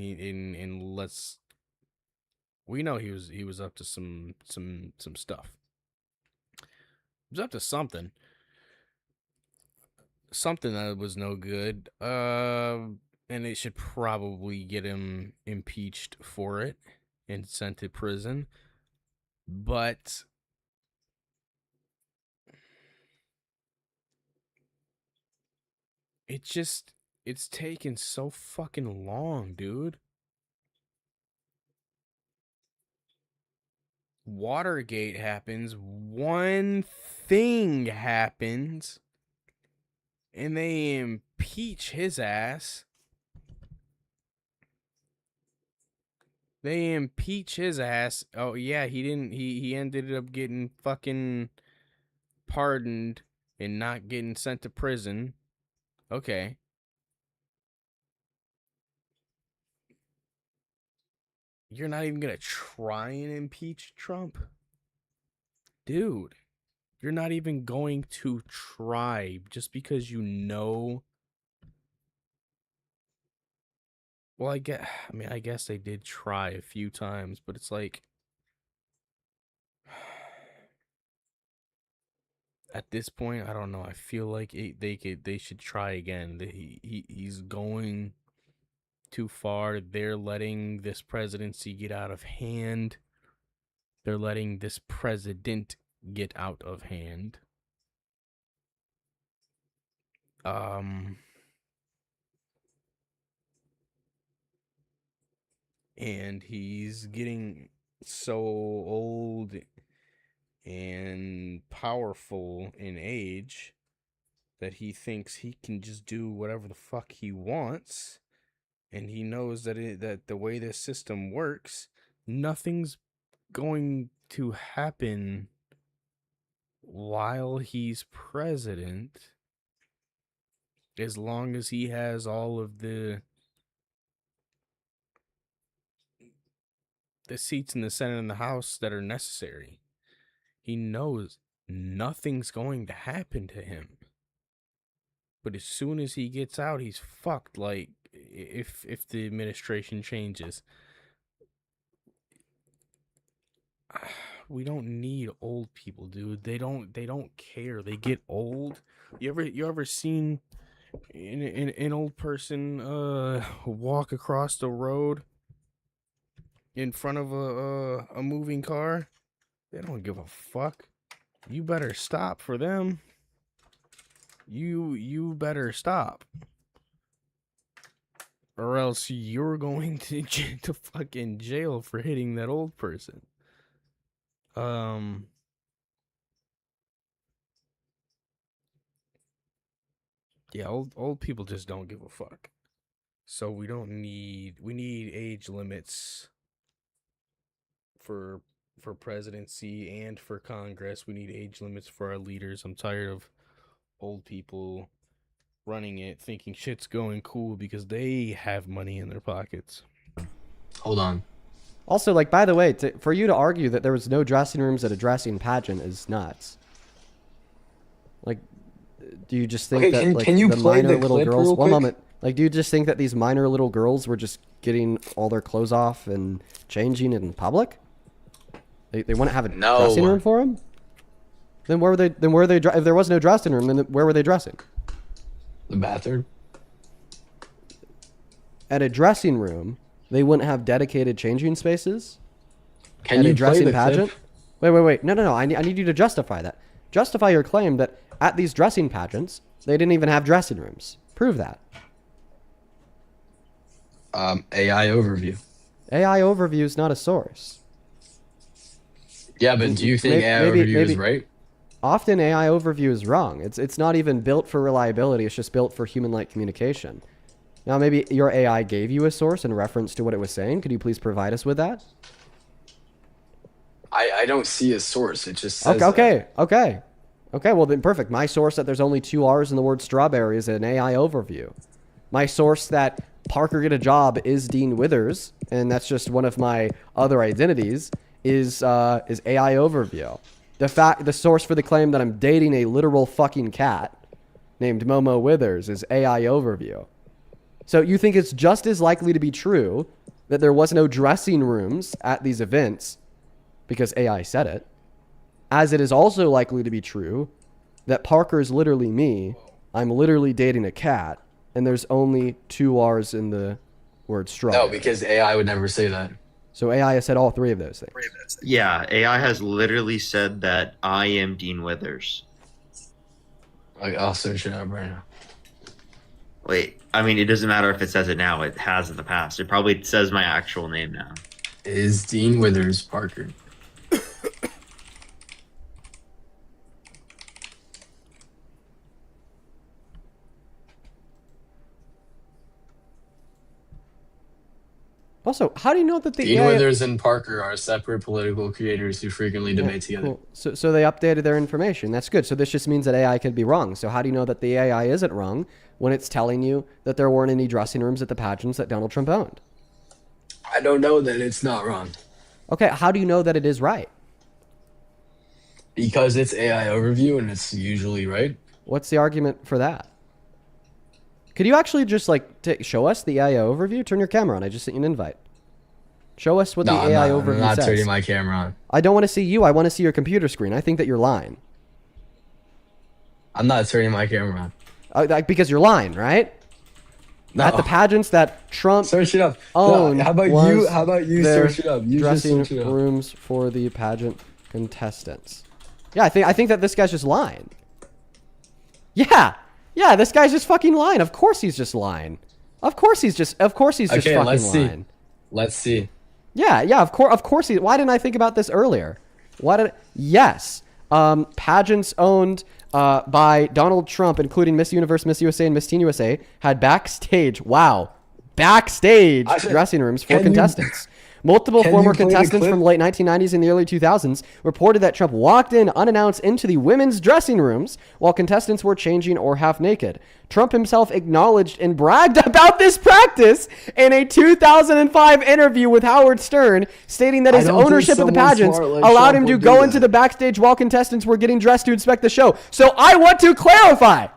we know he was up to some stuff. He was up to something that was no good. And they should probably get him impeached for it and sent to prison. But it's taken so fucking long, dude. Watergate happens, one thing happens, and they impeach his ass. Oh yeah, he ended up getting fucking pardoned and not getting sent to prison. Okay. You're not even gonna try and impeach Trump? Dude, you're not even going to try just because you know. Well, I guess they did try a few times, but it's like, at this point, I don't know. I feel like they should try again. He's going too far. They're letting this presidency get out of hand. They're letting this president get out of hand. And he's getting so old and powerful in age that he thinks he can just do whatever the fuck he wants, and he knows that the way this system works, nothing's going to happen while he's president, as long as he has all of the seats in the Senate and the House that are necessary. He knows nothing's going to happen to him. But as soon as he gets out, he's fucked. Like, if the administration changes, we don't need old people, dude. They don't care. They get old. You ever seen an old person walk across the road in front of a moving car? They don't give a fuck. You better stop for them. You better stop, or else you're going to fucking jail for hitting that old person. Yeah, old people just don't give a fuck. So we need age limits for presidency and for Congress. We need age limits for our leaders. I'm tired of old people running it thinking shit's going cool because they have money in their pockets. Hold on. Also, like, by the way, for you to argue that there was no dressing rooms at a dressing pageant is nuts. Like, do you just think that like, can you the play minor the little clip girls? real One quick? moment. Like, do you just think that these minor little girls were just getting all their clothes off and changing in public? They wouldn't have a No. dressing room for them? Then where were they? If there was no dressing room, then where were they dressing? The bathroom. At a dressing room, they wouldn't have dedicated changing spaces. Can At you a play dressing the pageant? clip? Wait. No. I need you to justify that. Justify your claim that at these dressing pageants, they didn't even have dressing rooms. Prove that. AI overview. AI overview is not a source. Yeah, but do you think AI overview is right? Often AI overview is wrong. It's not even built for reliability. It's just built for human-like communication. Now, maybe your AI gave you a source in reference to what it was saying. Could you please provide us with that? I don't see a source. It just says Okay. Well, then perfect. My source that there's only 2 R's in the word strawberry is an AI overview. My source that Parker get a job is Dean Withers, and that's just one of my other identities, is AI overview. The source for the claim that I'm dating a literal fucking cat named Momo Withers is AI overview. So you think it's just as likely to be true that there was no dressing rooms at these events because AI said it, as it is also likely to be true that Parker is literally me, I'm literally dating a cat, and there's only 2 R's in the word strawberry. No, because AI would never say that. So AI has said all 3 of those things. Yeah, AI has literally said that I am Dean Withers. I'll search it up right now. Wait, I mean, it doesn't matter if it says it now. It has in the past. It probably says my actual name now. Is Dean Withers Parker? Also, how do you know that the Dean AI... Withers and Parker are separate political creators who frequently debate together. Cool. So they updated their information. That's good. So this just means that AI could be wrong. So how do you know that the AI isn't wrong when it's telling you that there weren't any dressing rooms at the pageants that Donald Trump owned? I don't know that it's not wrong. Okay, how do you know that it is right? Because it's AI overview and it's usually right. What's the argument for that? Could you actually just show us the AI overview? Turn your camera on. I just sent you an invite. Show us what the AI overview I'm not says. turning my camera on. I don't want to see you. I want to see your computer screen. I think that you're lying. I'm not turning my camera on. Because you're lying, right? No. At the pageants that Trump Search it up. owned. No, how about you their search it up? You just dressing search it up. rooms for the pageant contestants. Yeah, I think that this guy's just lying. Yeah, this guy's just fucking lying. Of course he's just lying. Of course he's just fucking lying. Let's see. Yeah, of course he. Why didn't I think about this earlier? Yes. Pageants owned by Donald Trump, including Miss Universe, Miss USA, and Miss Teen USA, had backstage dressing rooms for contestants. Multiple former contestants from the late 1990s and the early 2000s reported that Trump walked in unannounced into the women's dressing rooms while contestants were changing or half naked. Trump himself acknowledged and bragged about this practice in a 2005 interview with Howard Stern, stating that his ownership of the pageants allowed him to go into the backstage while contestants were getting dressed to inspect the show. So I want to clarify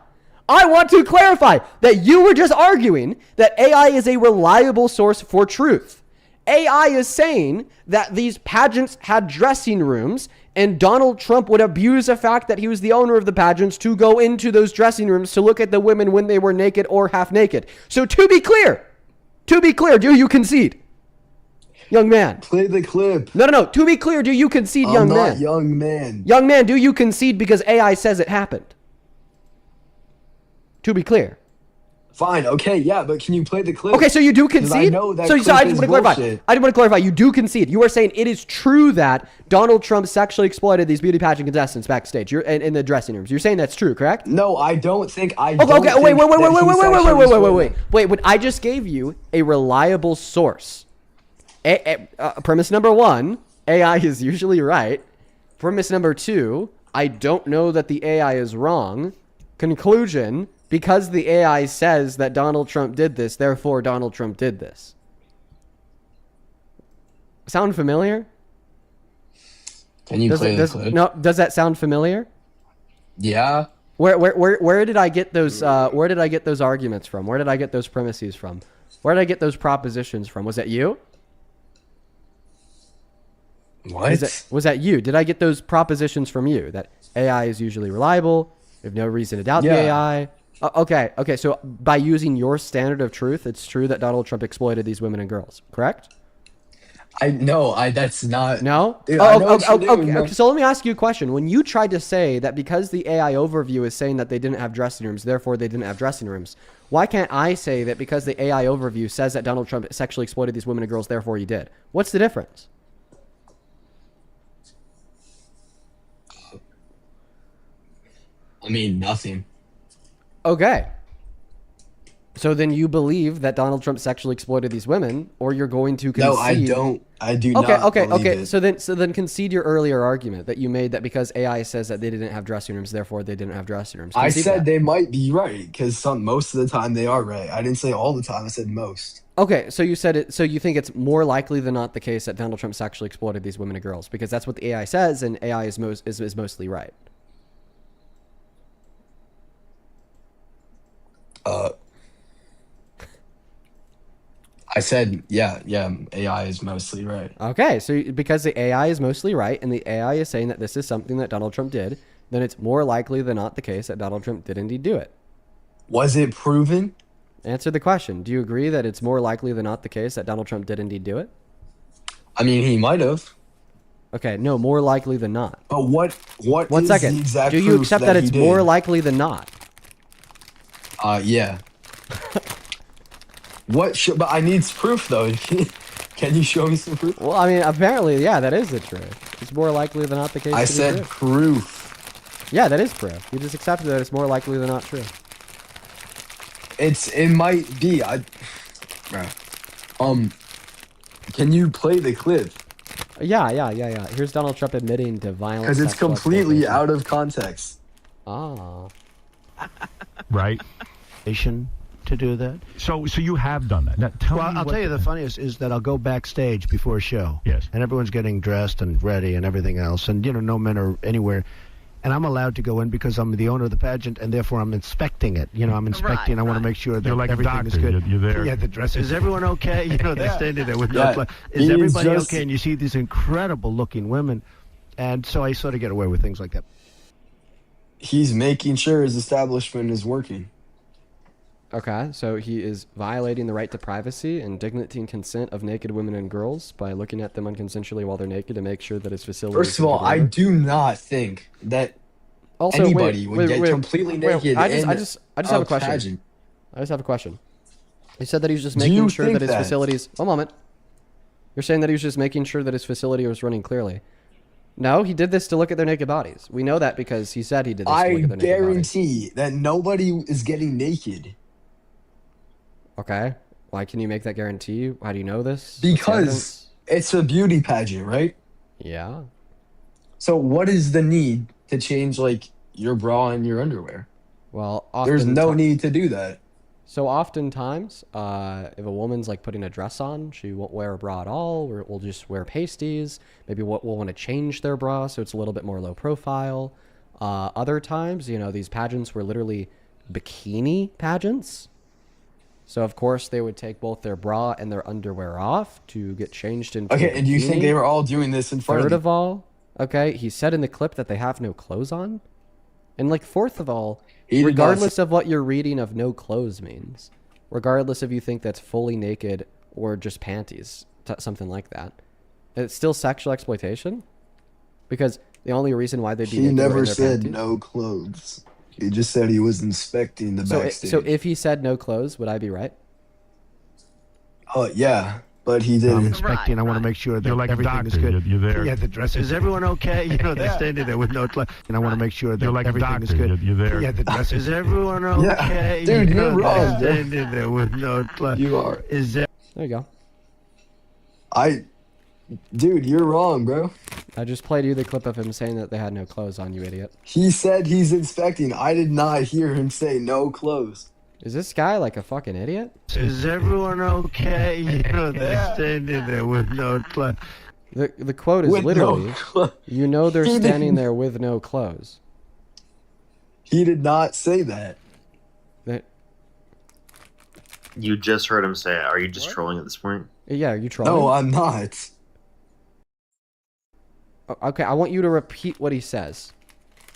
that you were just arguing that AI is a reliable source for truth. AI is saying that these pageants had dressing rooms and Donald Trump would abuse the fact that he was the owner of the pageants to go into those dressing rooms to look at the women when they were naked or half naked. So to be clear, do you concede? Young man. Play the clip. No. To be clear, do you concede, young man? I'm not young man. Young man, do you concede because AI says it happened? To be clear. Fine. Okay. Yeah, but can you play the clip? Okay, so you do 'Cause I concede? know that So clip I just is want to clarify. bullshit. I just want to clarify. You do concede. You are saying it is true that Donald Trump sexually exploited these beauty pageant contestants backstage. You're in the dressing rooms. You're saying that's true, correct? No, I don't think. Okay, wait. When I just gave you a reliable source. Premise number 1, AI is usually right. Premise number 2, I don't know that the AI is wrong. Conclusion, because the AI says that Donald Trump did this, therefore Donald Trump did this. Sound familiar? Can you play the clip? No, does that sound familiar? Yeah. Where did I get those where did I get those arguments from? Where did I get those premises from? Where did I get those propositions from? Was that you? What? Was that you? Did I get those propositions from you? That AI is usually reliable. We have no reason to doubt the AI. Okay. So by using your standard of truth, it's true that Donald Trump exploited these women and girls, correct? That's not. No? Dude, Okay. So let me ask you a question. When you tried to say that because the AI overview is saying that they didn't have dressing rooms, therefore they didn't have dressing rooms, why can't I say that because the AI overview says that Donald Trump sexually exploited these women and girls, therefore he did? What's the difference? I mean, nothing. Okay. So then you believe that Donald Trump sexually exploited these women, or you're going to concede? No, I don't. I do not. Okay. It. So then concede your earlier argument that you made that because AI says that they didn't have dressing rooms, therefore they didn't have dressing rooms. I Concede said that. they might be right because most of the time they are right. I didn't say all the time. I said most. Okay, so you said it. So you think it's more likely than not the case that Donald Trump sexually exploited these women and girls because that's what the AI says, and AI is mostly right. I said, yeah, AI is mostly right. Okay, so because the AI is mostly right, and the AI is saying that this is something that Donald Trump did, then it's more likely than not the case that Donald Trump did indeed do it. Was it proven? Answer the question. Do you agree that it's more likely than not the case that Donald Trump did indeed do it? I mean, he might have. Okay, no, more likely than not. But what 1 is second. the exact Do you proof accept that he it's did? more likely than not? Yeah. But I need proof though. Can you show me some proof? Well, I mean, apparently, yeah, that is the truth. It's more likely than not the case. I to be said true. proof. Yeah, that is proof. You just accepted that it's more likely than not true. It might be. Can you play the clip? Yeah. Here's Donald Trump admitting to violence. Because it's completely out of context. Ah. Right. To do that. So you have done that. Now, tell me I'll tell you the funniest is that I'll go backstage before a show. Yes. And everyone's getting dressed and ready and everything else. And, no men are anywhere. And I'm allowed to go in because I'm the owner of the pageant, and therefore I'm inspecting it. I'm inspecting. Right, I want to make sure that You're like a everything is doctor. good. You're there. Yeah, the dress. Is everyone okay? They're standing there with no Yeah. clothes. He Is is everybody just- okay? And you see these incredible-looking women. And so I sort of get away with things like that. He's making sure his establishment is working. Okay, so he is violating the right to privacy and dignity and consent of naked women and girls by looking at them unconsensually while they're naked to make sure that his facility. First of all, I do not think that also, anybody would get completely naked. I just have a question. Pageant. I just have a question. He said that he was just Do making you sure think that his that? facilities. One moment. You're saying that he was just making sure that his facility was running clearly. No, he did this to look at their naked bodies. We know that because he said he did this to I look at their naked bodies. guarantee that nobody is getting naked. Okay. Why can you make that guarantee? How do you know this? What's the Because evidence? it's a beauty pageant, right? Yeah. So what is the need to change your bra and your underwear? Well, There's no need to do that. So oftentimes, if a woman's putting a dress on, she won't wear a bra at all, or will just wear pasties. Maybe we'll want to change their bra so it's a little bit more low profile. Other times, these pageants were literally bikini pageants. So of course they would take both their bra and their underwear off to get changed into. Okay, and do you think bikini. they were all doing this in front Third of of all, okay, he said in the clip that they have no clothes on. And fourth of all, He did not regardless of what your reading of no clothes means, regardless if you think that's fully naked or just panties, something like that, it's still sexual exploitation? Because the only reason why they'd be He naked never wearing their said panties, no clothes. He just said he was inspecting the backstage. So if he said no clothes, would I be right? Oh yeah, but he I'm didn't. inspecting. I want to make sure that You're like a everything is doctor. good. You're there. Yeah, the dress. Is everyone okay? You know, they're standing there with no clothes. And I want to make sure that You're like a everything is doctor. good. You're there. Yeah, the dress. Is everyone Yeah. okay? Dude, You know, you're they're wrong, bro. standing there with no clothes. You are. Is there? There you go. Dude, you're wrong, bro. I just played you the clip of him saying that they had no clothes on, you idiot. He said he's inspecting. I did not hear him say no clothes. Is this guy like a fucking idiot? Is everyone okay? You know, they're standing there with no clothes. The quote is With literally, no clothes. you know they're He standing didn't- there with no clothes. He did not say that. That, You just heard him say it. Are you just What? trolling at this point? yeah, are you trolling? No, I'm not. Okay, I want you to repeat what he says.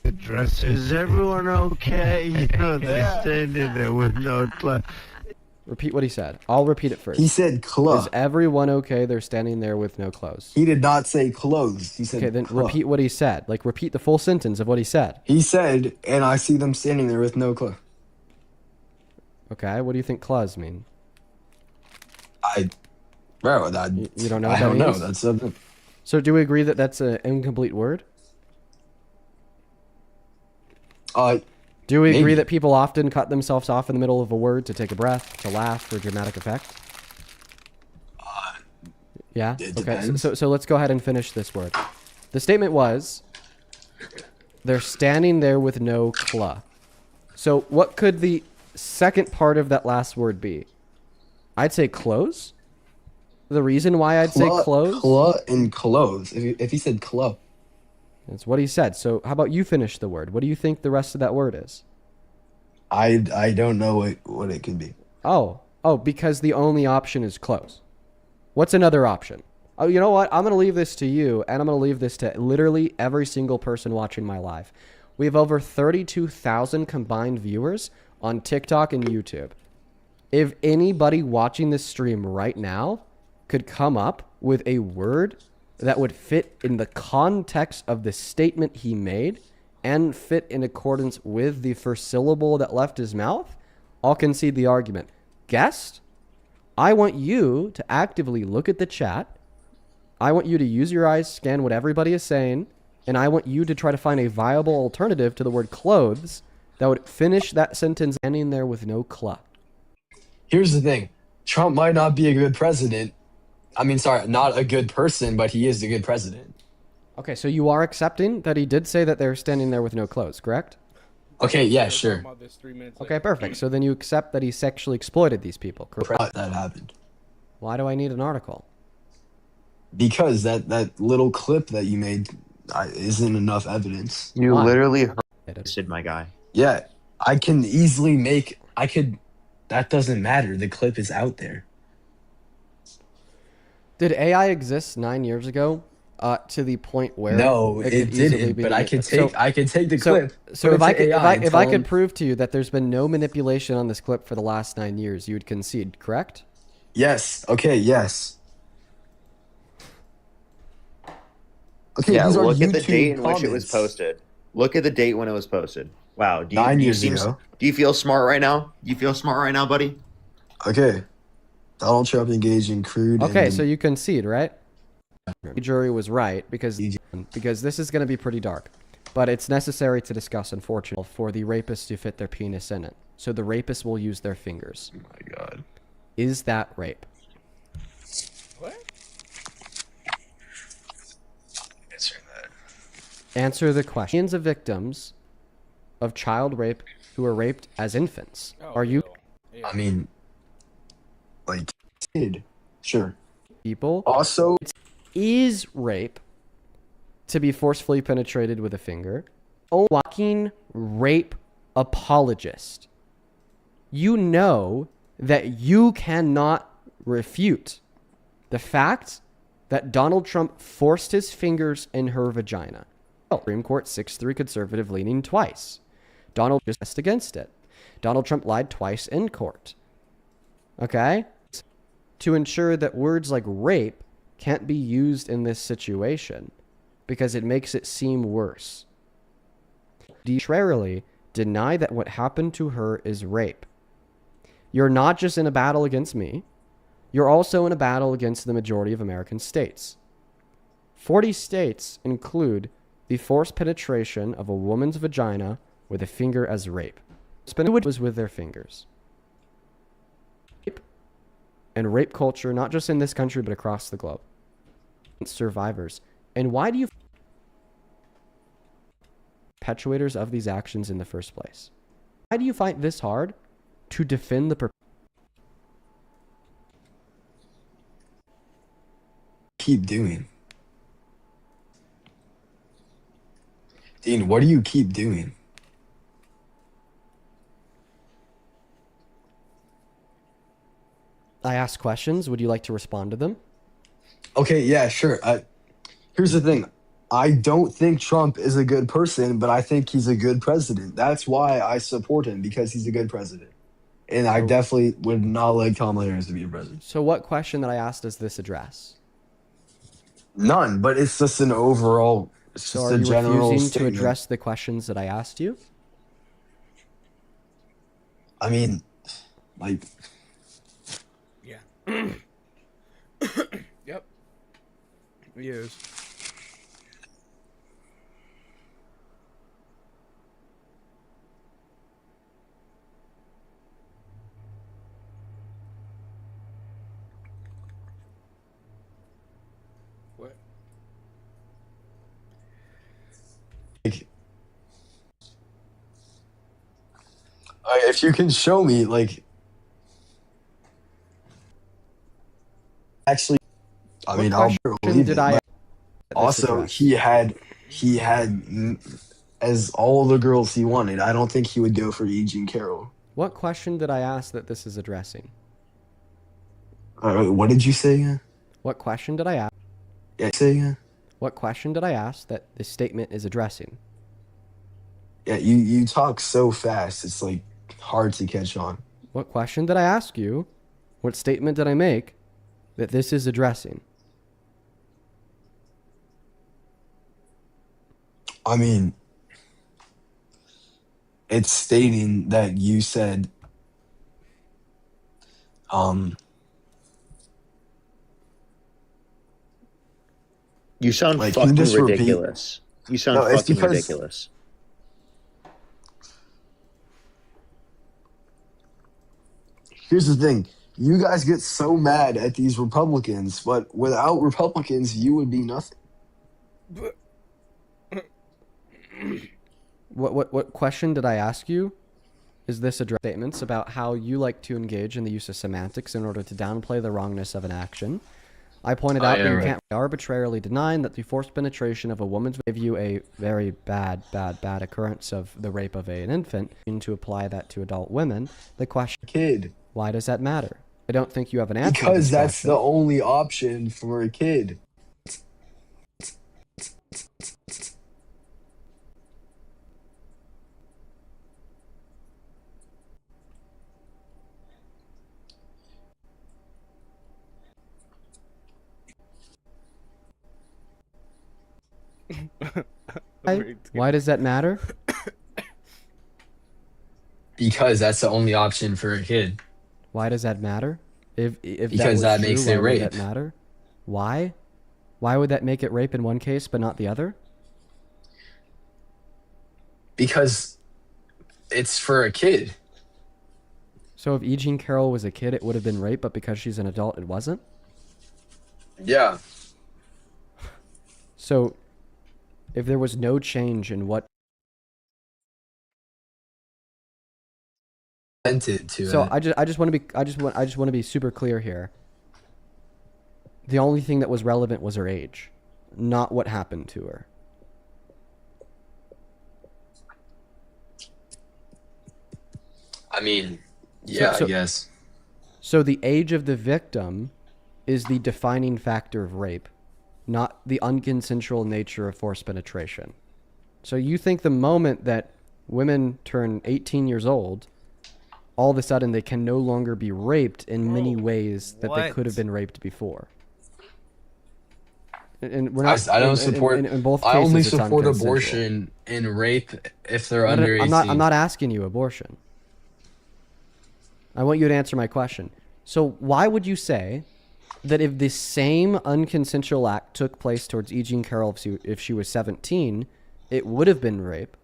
The dress. Is everyone okay? You know, they're standing there with no clothes. Repeat what he said. I'll repeat it first. He said Is clothes. everyone okay? They're standing there with no clothes. He did not say clothes. He said Okay, then clothes. repeat what he said. Like, repeat the full sentence of what he said. He said, and I see them standing there with no clothes. Okay, what do you think clothes mean? Bro, that You don't know what I that don't know. means? That's something. So do we agree that that's an incomplete word? Do we agree Maybe. that people often cut themselves off in the middle of a word to take a breath, to laugh, for dramatic effect? Yeah? it Okay, depends. so let's go ahead and finish this word. The statement was, they're standing there with no cla. So what could the second part of that last word be? I'd say clothes. The reason why I'd say clothes? Clo and clothes. If he said clo. That's what he said. So how about you finish the word? What do you think the rest of that word is? I don't know what it could be. Oh, because the only option is close. What's another option? Oh, you know what? I'm going to leave this to you, and I'm going to leave this to literally every single person watching my live. We have over 32,000 combined viewers on TikTok and YouTube. If anybody watching this stream right now could come up with a word that would fit in the context of the statement he made and fit in accordance with the first syllable that left his mouth, I'll concede the argument. Guest, I want you to actively look at the chat. I want you to use your eyes, scan what everybody is saying, and I want you to try to find a viable alternative to the word clothes that would finish that sentence ending there with no cla. Here's the thing. Trump might not be a good president. I mean, sorry, not a good person, but he is a good president. Okay, so you are accepting that he did say that they're standing there with no clothes, correct? Okay, yeah, We're talking sure. about this 3 minutes Okay, later. perfect. So then you accept that he sexually exploited these people, correct? That happened. Why do I need an article? Because that little clip that you made isn't enough evidence. You Why? literally harassed my guy. Yeah, I can easily make. That doesn't matter. The clip is out there. Did AI exist 9 years ago to the point where No, could it easily didn't. be But I could take. I could take the clip. So put if it I to could, AI and if I tell could him- prove to you that there's been no manipulation on this clip for the last 9 years, you would concede, correct? Yes. Okay. Yes. Okay. Yeah, these are look at the YouTube date in which it was comments. posted. Look at the date when it was posted. Wow. Do 9 you years seem, ago. Do you feel smart right now? Do you feel smart right now, buddy? Okay. Donald Trump engaged in crude. Okay, and- so you concede, right? The jury was right because this is going to be pretty dark, but it's necessary to discuss, unfortunately, for the rapist to fit their penis in it. So the rapist will use their fingers. Oh my God. Is that rape? What? Answering that. Answer the question. Millions of victims of child rape who were raped as infants. Oh, Are you Yeah. I mean, like, kid. Sure. people? Also, Is rape to be forcefully penetrated with a finger? Oh, walking rape apologist. You know that you cannot refute the fact that Donald Trump forced his fingers in her vagina. Supreme Court 6-3 conservative leaning twice. Donald just pressed against it. Donald Trump lied twice in court. Okay? To ensure that words like rape can't be used in this situation because it makes it seem worse. Contrarily, deny that what happened to her is rape. You're not just in a battle against me. You're also in a battle against the majority of American states. 40 states include the forced penetration of a woman's vagina with a finger as rape. Spinwood was with their fingers. Rape and rape culture, not just in this country, but across the globe. Survivors. And why do you perpetuators of these actions in the first place? Why do you fight this hard to defend the keep doing? Dean, what do you keep doing? I ask questions. Would you like to respond to them? Okay, yeah, sure. Here's the thing. I don't think Trump is a good person, but I think he's a good president. That's why I support him, because he's a good president. And I definitely would not like Kamala Harris to be a president. So what question that I asked does this address? None, but it's just an overall, it's So just are a you general refusing statement. to address the questions that I asked you? I mean, like... Yeah. Yep. He is. What? Like, if you can show me, like... Actually, I mean, I'll believe it. But also, he had as all the girls he wanted. I don't think he would go for E. Jean Carroll. What question did I ask that this is addressing? What did you say again? What question did I ask? Yeah, say again. What question did I ask that this statement is addressing? Yeah, you talk so fast, it's like hard to catch on. What question did I ask you? What statement did I make that this is addressing? I mean, it's stating that you said, You sound like, fucking just repeat- ridiculous. You sound No, it's fucking because- ridiculous. here's the thing. You guys get so mad at these Republicans, but without Republicans, you would be nothing. What question did I ask you? Is this address statements about how you like to engage in the use of semantics in order to downplay the wrongness of an action? I pointed out that you can't arbitrarily deny that the forced penetration of a woman's give you a very bad occurrence of the rape of an infant, and to apply that to adult women. The question, Kid. why does that matter? I don't think you have an answer. Because that's the only option for a kid. Why does that matter? Because that's the only option for a kid. Why does that matter? If Because that that makes true, it why rape. would that matter? Why? Why would that make it rape in one case but not the other? Because it's for a kid. So if E. Jean Carroll was a kid, it would have been rape, but because she's an adult, it wasn't? Yeah. So if there was no change in what... So I just want to be super clear here. The only thing that was relevant was her age, not what happened to her. I mean, yeah, I guess. So the age of the victim is the defining factor of rape, not the unconsensual nature of forced penetration. So you think the moment that women turn 18 years old, all of a sudden they can no longer be raped in many ways that they could have been raped before. And we're not. I don't support. In both I cases, only it's support unconsensual. abortion and rape if they're No, under 18. I'm not asking you abortion. I want you to answer my question. So why would you say that if the same unconsensual act took place towards E. Jean Carroll if she was 17, it would have been rape,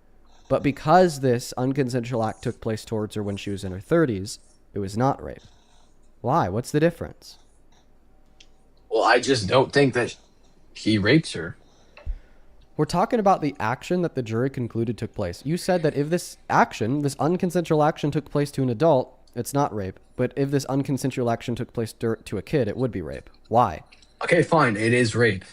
but because this unconsensual act took place towards her when she was in her 30s, it was not rape? Why? What's the difference? Well, I just don't think that he raped her. We're talking about the action that the jury concluded took place. You said that if this action, this unconsensual action took place to an adult, it's not rape. But if this unconsensual action took place to a kid, it would be rape. Why? Okay, fine. It is rape.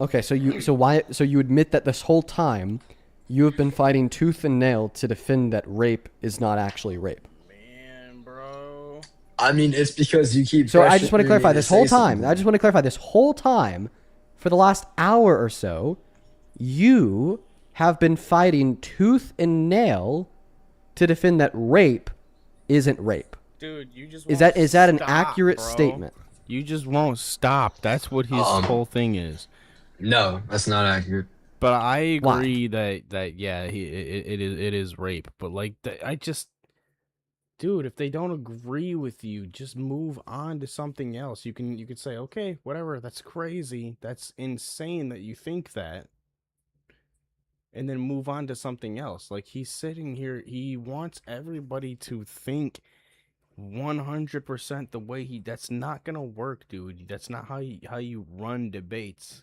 Okay, so you admit that this whole time you have been fighting tooth and nail to defend that rape is not actually rape. Man, bro. I mean, it's because you keep. So I just want to pressuring clarify me this say whole time. something. I just want to clarify this whole time, for the last hour or so, you have been fighting tooth and nail to defend that rape isn't rape. Dude, you just Is that an stop, accurate bro. statement? You just won't stop. That's what his whole thing is. No, that's not accurate. But I Why? agree that yeah, it is rape. But like, dude, if they don't agree with you, just move on to something else. You could say, okay, whatever. That's crazy. That's insane that you think that. And then move on to something else. Like, he's sitting here, he wants everybody to think 100% the way that's not gonna work, dude. That's not how you run debates.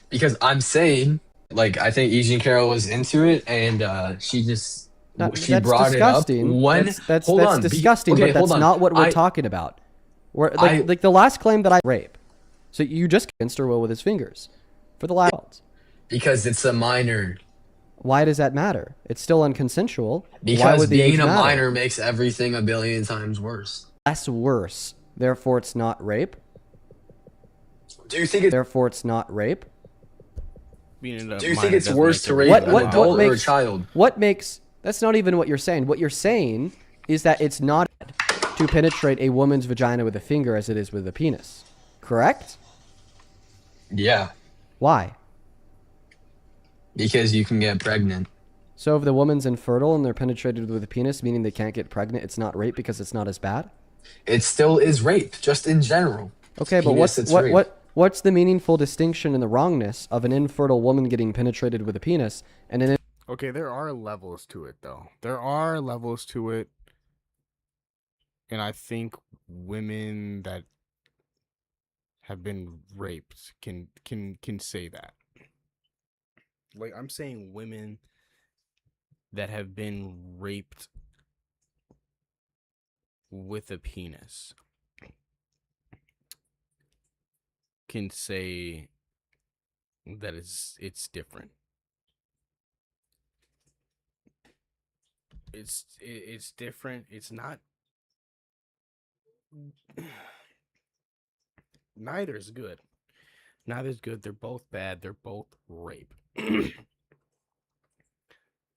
Because I'm saying, like, I think E. Jean Carroll was into it, and she just she That's brought disgusting. it up. One, That's hold on, disgusting, okay, but that's hold on. not what we're talking about. Like the last claim that I rape. So you just against her will with his fingers for the last. Because it's a minor. Why does that matter? It's still unconsensual. Why Because would the age being a matter? minor makes everything a billion times worse. Less worse. Therefore, it's not rape. Do you think Therefore, it's not rape. Do you think it's worse to rape What an adult or a makes child? what makes that's not even what you're saying. What you're saying is that it's not to penetrate a woman's vagina with a finger as it is with a penis. Correct? Yeah, Why? because you can get pregnant. So if the woman's infertile and they're penetrated with a penis, meaning they can't get pregnant, it's not rape because it's not as bad? It still is rape, just in general. Okay, but Penis, it's rape. what's the meaningful distinction and the wrongness of an infertile woman getting penetrated with a penis and an Okay, there are levels to it, though. There are levels to it. And I think women that have been raped can say that. Like, I'm saying women that have been raped with a penis can say that it's different. It's different. It's not. Neither's good. Neither's good. They're both bad. They're both rape.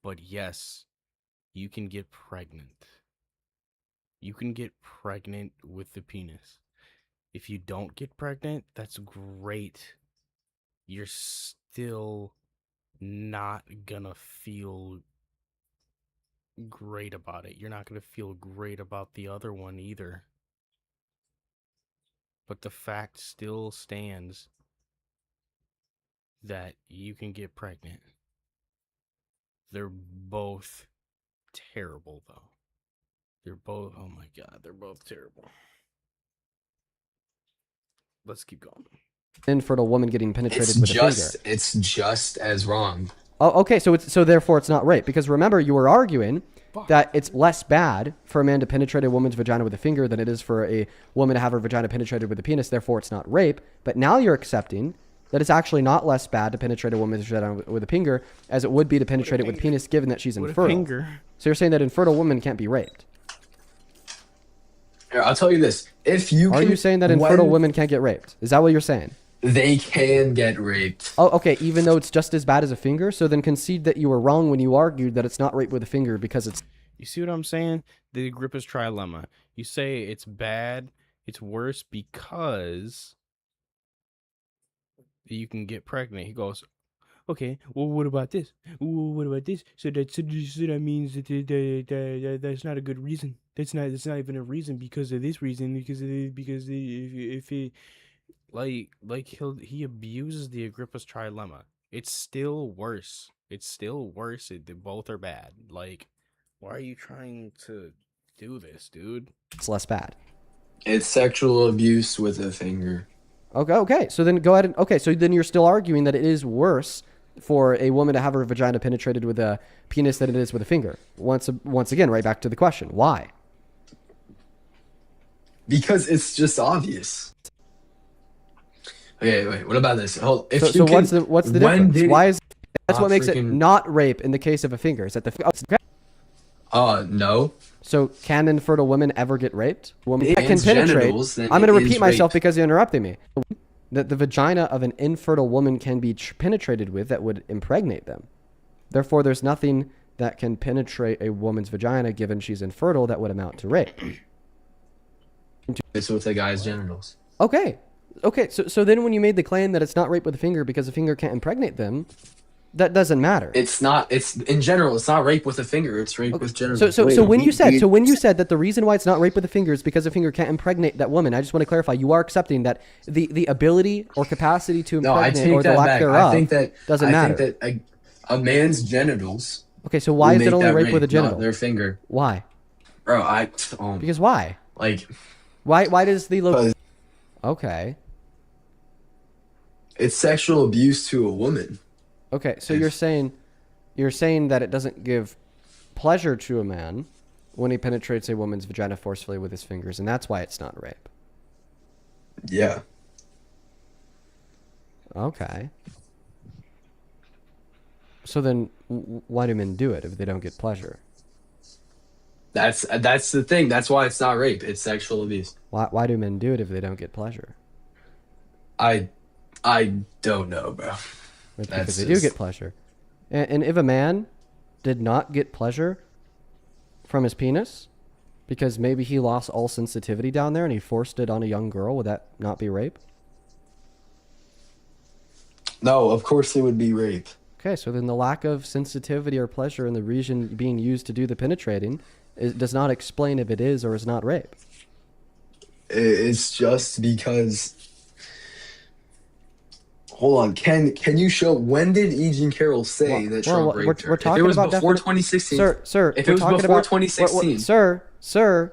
But yes, you can get pregnant. You can get pregnant with the penis. If you don't get pregnant, that's great. You're still not gonna feel great about it. You're not gonna feel great about the other one either. But the fact still stands that you can get pregnant. They're both terrible, though. They're both, oh my god, they're both terrible. Let's keep going. infertile woman getting penetrated with a finger? It's just as wrong. Oh, okay, so therefore it's not rape. Because remember, you were arguing that it's less bad for a man to penetrate a woman's vagina with a finger than it is for a woman to have her vagina penetrated with a penis. Therefore, it's not rape. But now you're accepting that it's actually not less bad to penetrate a woman's vagina with a finger as it would be to penetrate it with a penis, given that she's infertile. So you're saying that infertile women can't be raped? Here, I'll tell you this: if you are you saying that infertile women can't get raped? Is that what you're saying? They can get raped. Oh, okay. Even though it's just as bad as a finger, so then concede that you were wrong when you argued that it's not rape with a finger because it's. You see what I'm saying? The Agrippa's trilemma. You say it's bad, it's worse because you can get pregnant. He goes, okay, well, what about this? Well, what about this? So that means that's not a good reason. That's not even a reason because of this reason. Because if it he abuses the Agrippa's trilemma. It's still worse. It's still worse. They both are bad. Like, why are you trying to do this, dude? It's less bad. It's sexual abuse with a finger. Okay. So then go ahead and okay. So then you're still arguing that it is worse for a woman to have her vagina penetrated with a penis than it is with a finger. Once again, right back to the question: why? Because it's just obvious. Okay, wait. What about this? So what's the difference? Why is that's what makes it freaking- not rape in the case of a finger? Is that the okay. No. So can infertile women ever get raped? Women If that can it's penetrate. genitals, then I'm going to it is repeat myself rape. because you're interrupting me. That the vagina of an infertile woman can be penetrated with that would impregnate them. Therefore, there's nothing that can penetrate a woman's vagina given she's infertile that would amount to rape. It's with a guy's genitals. Okay. So then when you made the claim that it's not rape with a finger because a finger can't impregnate them, that doesn't matter. It's not. It's in general. It's not rape with a finger. It's rape with genitals. So when you said that the reason why it's not rape with a finger is because a finger can't impregnate that woman, I just want to clarify, you are accepting that the ability or capacity to No, I impregnate take or the that lack back. thereof I think that doesn't matter. I think that a man's genitals. Okay, so why will is it make only that rape with a not genital? their finger, Why? bro. Because why? Like Why does the Because- Okay. it's sexual abuse to a woman. Okay, so you're saying that it doesn't give pleasure to a man when he penetrates a woman's vagina forcefully with his fingers, and that's why it's not rape. Yeah. Okay. So then, why do men do it if they don't get pleasure? That's the thing. That's why it's not rape. It's sexual abuse. Why do men do it if they don't get pleasure? I don't know, bro. It's That's because they do just- get pleasure. And if a man did not get pleasure from his penis because maybe he lost all sensitivity down there and he forced it on a young girl, would that not be rape? No, of course it would be rape. Okay, so then the lack of sensitivity or pleasure in the region being used to do the penetrating does not explain if it is or is not rape. It's just because. Hold on. Can you show when did E. Jean Carroll say that Trump raped her? We're talking if it was about before defini- 2016, Sir, if we're it was talking before about- 2016, Sir,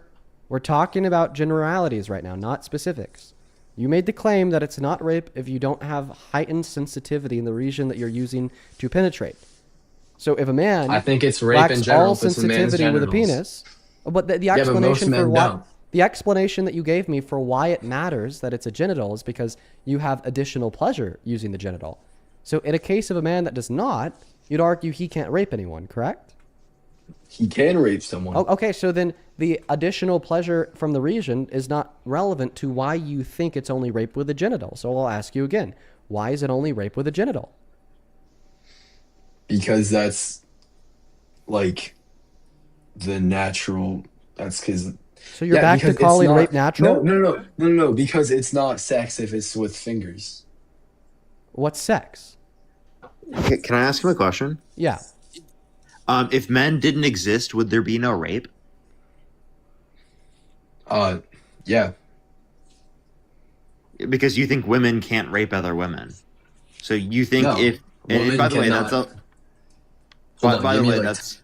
we're talking about generalities right now, not specifics. You made the claim that it's not rape if you don't have heightened sensitivity in the region that you're using to penetrate. So if a man I think it's rape lacks in general. all If it's a man's sensitivity with a genitals. penis, but the but explanation most for men why don't. the explanation that you gave me for why it matters that it's a genital is because you have additional pleasure using the genital. So in a case of a man that does not, you'd argue he can't rape anyone, correct? He can rape someone. Okay, so then the additional pleasure from the region is not relevant to why you think it's only rape with a genital. So I'll ask you again, why is it only rape with a genital? Because that's like the natural. That's because. So you're back to because it's calling not- rape natural? No. Because it's not sex if it's with fingers. What's sex? Okay, can I ask him a question? Yeah. If men didn't exist, would there be no rape? Yeah. Because you think women can't rape other women. So you think No, if and women by the way, cannot. that's a Hold on, by give the me, way, like, that's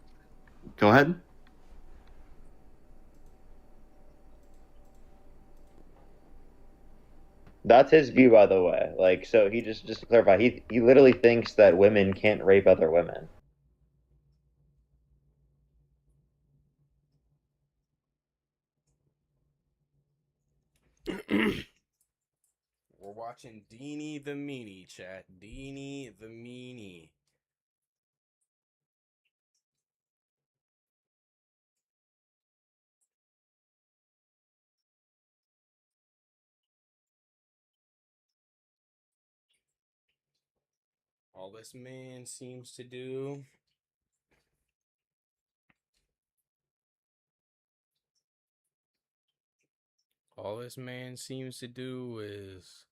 go ahead. That's his view, by the way. Like, so he just to clarify, he literally thinks that women can't rape other women. We're watching Deanie the Meanie, chat. Deanie the Meanie. All this man seems to do All this man seems to do is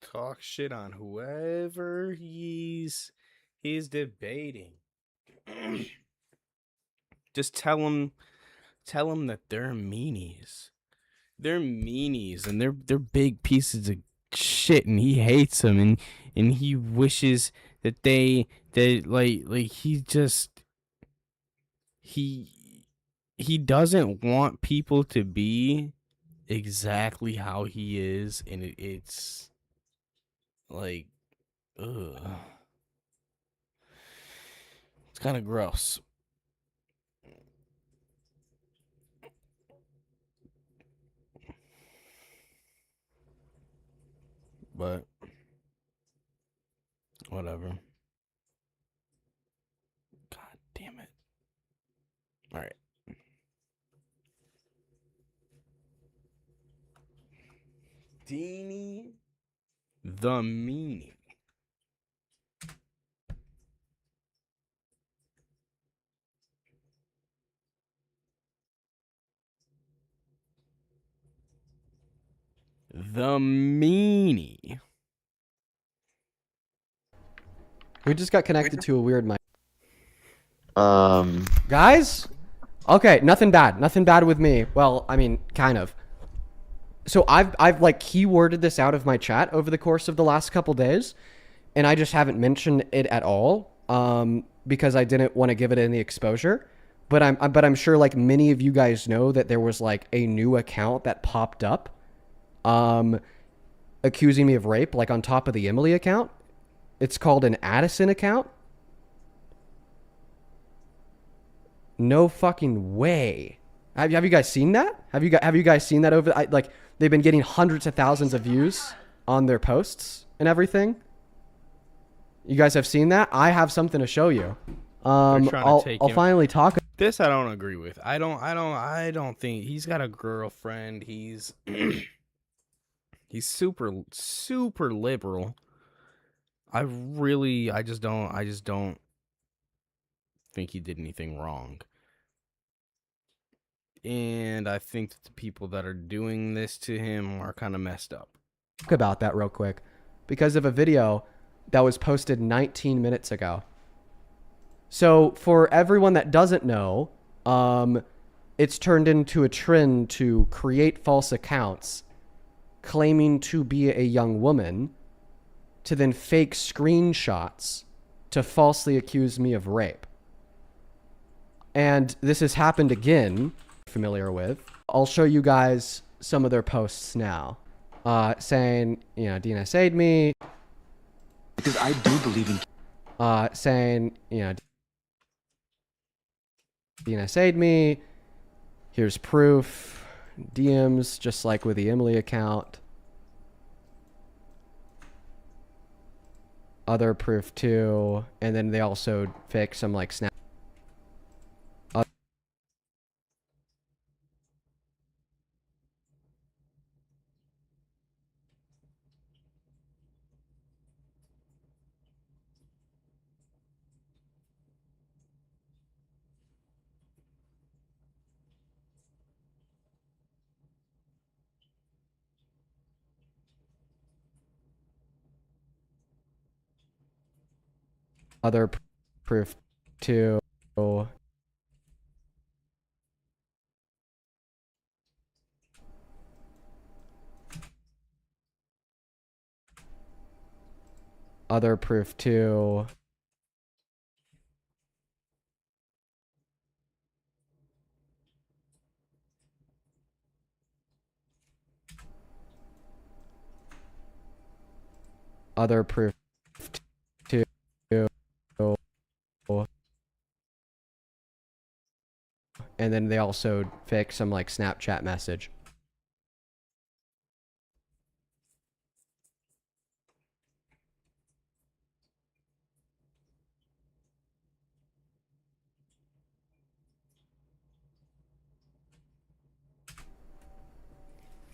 talk shit on whoever he's debating. Just tell him that they're meanies. They're meanies, and they're big pieces of shit, and he hates them, and he wishes that they like he doesn't want people to be exactly how he is, and it's like, ugh. It's kind of gross. But whatever. God damn it. All right. Deanie the Meanie. The Meanie. We just got connected to a weird mic. Um, Guys? Okay, nothing bad with me. Well, I mean, kind of. So I've like keyworded this out of my chat over the course of the last couple days, and I just haven't mentioned it at all because I didn't want to give it any exposure. But I'm sure like many of you guys know that there was like a new account that popped up accusing me of rape, like on top of the Emily account. It's called an Addison account. No fucking way. Have you guys seen that? Have you guys seen that over? Like they've been getting hundreds of thousands of views on their posts and everything. You guys have seen that? I have something to show you. I'll finally talk. This I don't agree with. I don't think he's got a girlfriend. He's he's super liberal. I just don't think he did anything wrong. And I think that the people that are doing this to him are kind of messed up. Talk about that real quick because of a video that was posted 19 minutes ago. So for everyone that doesn't know, it's turned into a trend to create false accounts claiming to be a young woman to then fake screenshots to falsely accuse me of rape. And this has happened again, familiar with. I'll show you guys some of their posts now. Saying, you know, DNSA'd me. Because I do believe in... saying, you know, DNSA'd me. Here's proof. DMs, just like with the Emily account. Other proof too. And then they also fake some like snap. Other proof too. Other proof too. Other proof too. And then they also fake some like Snapchat message.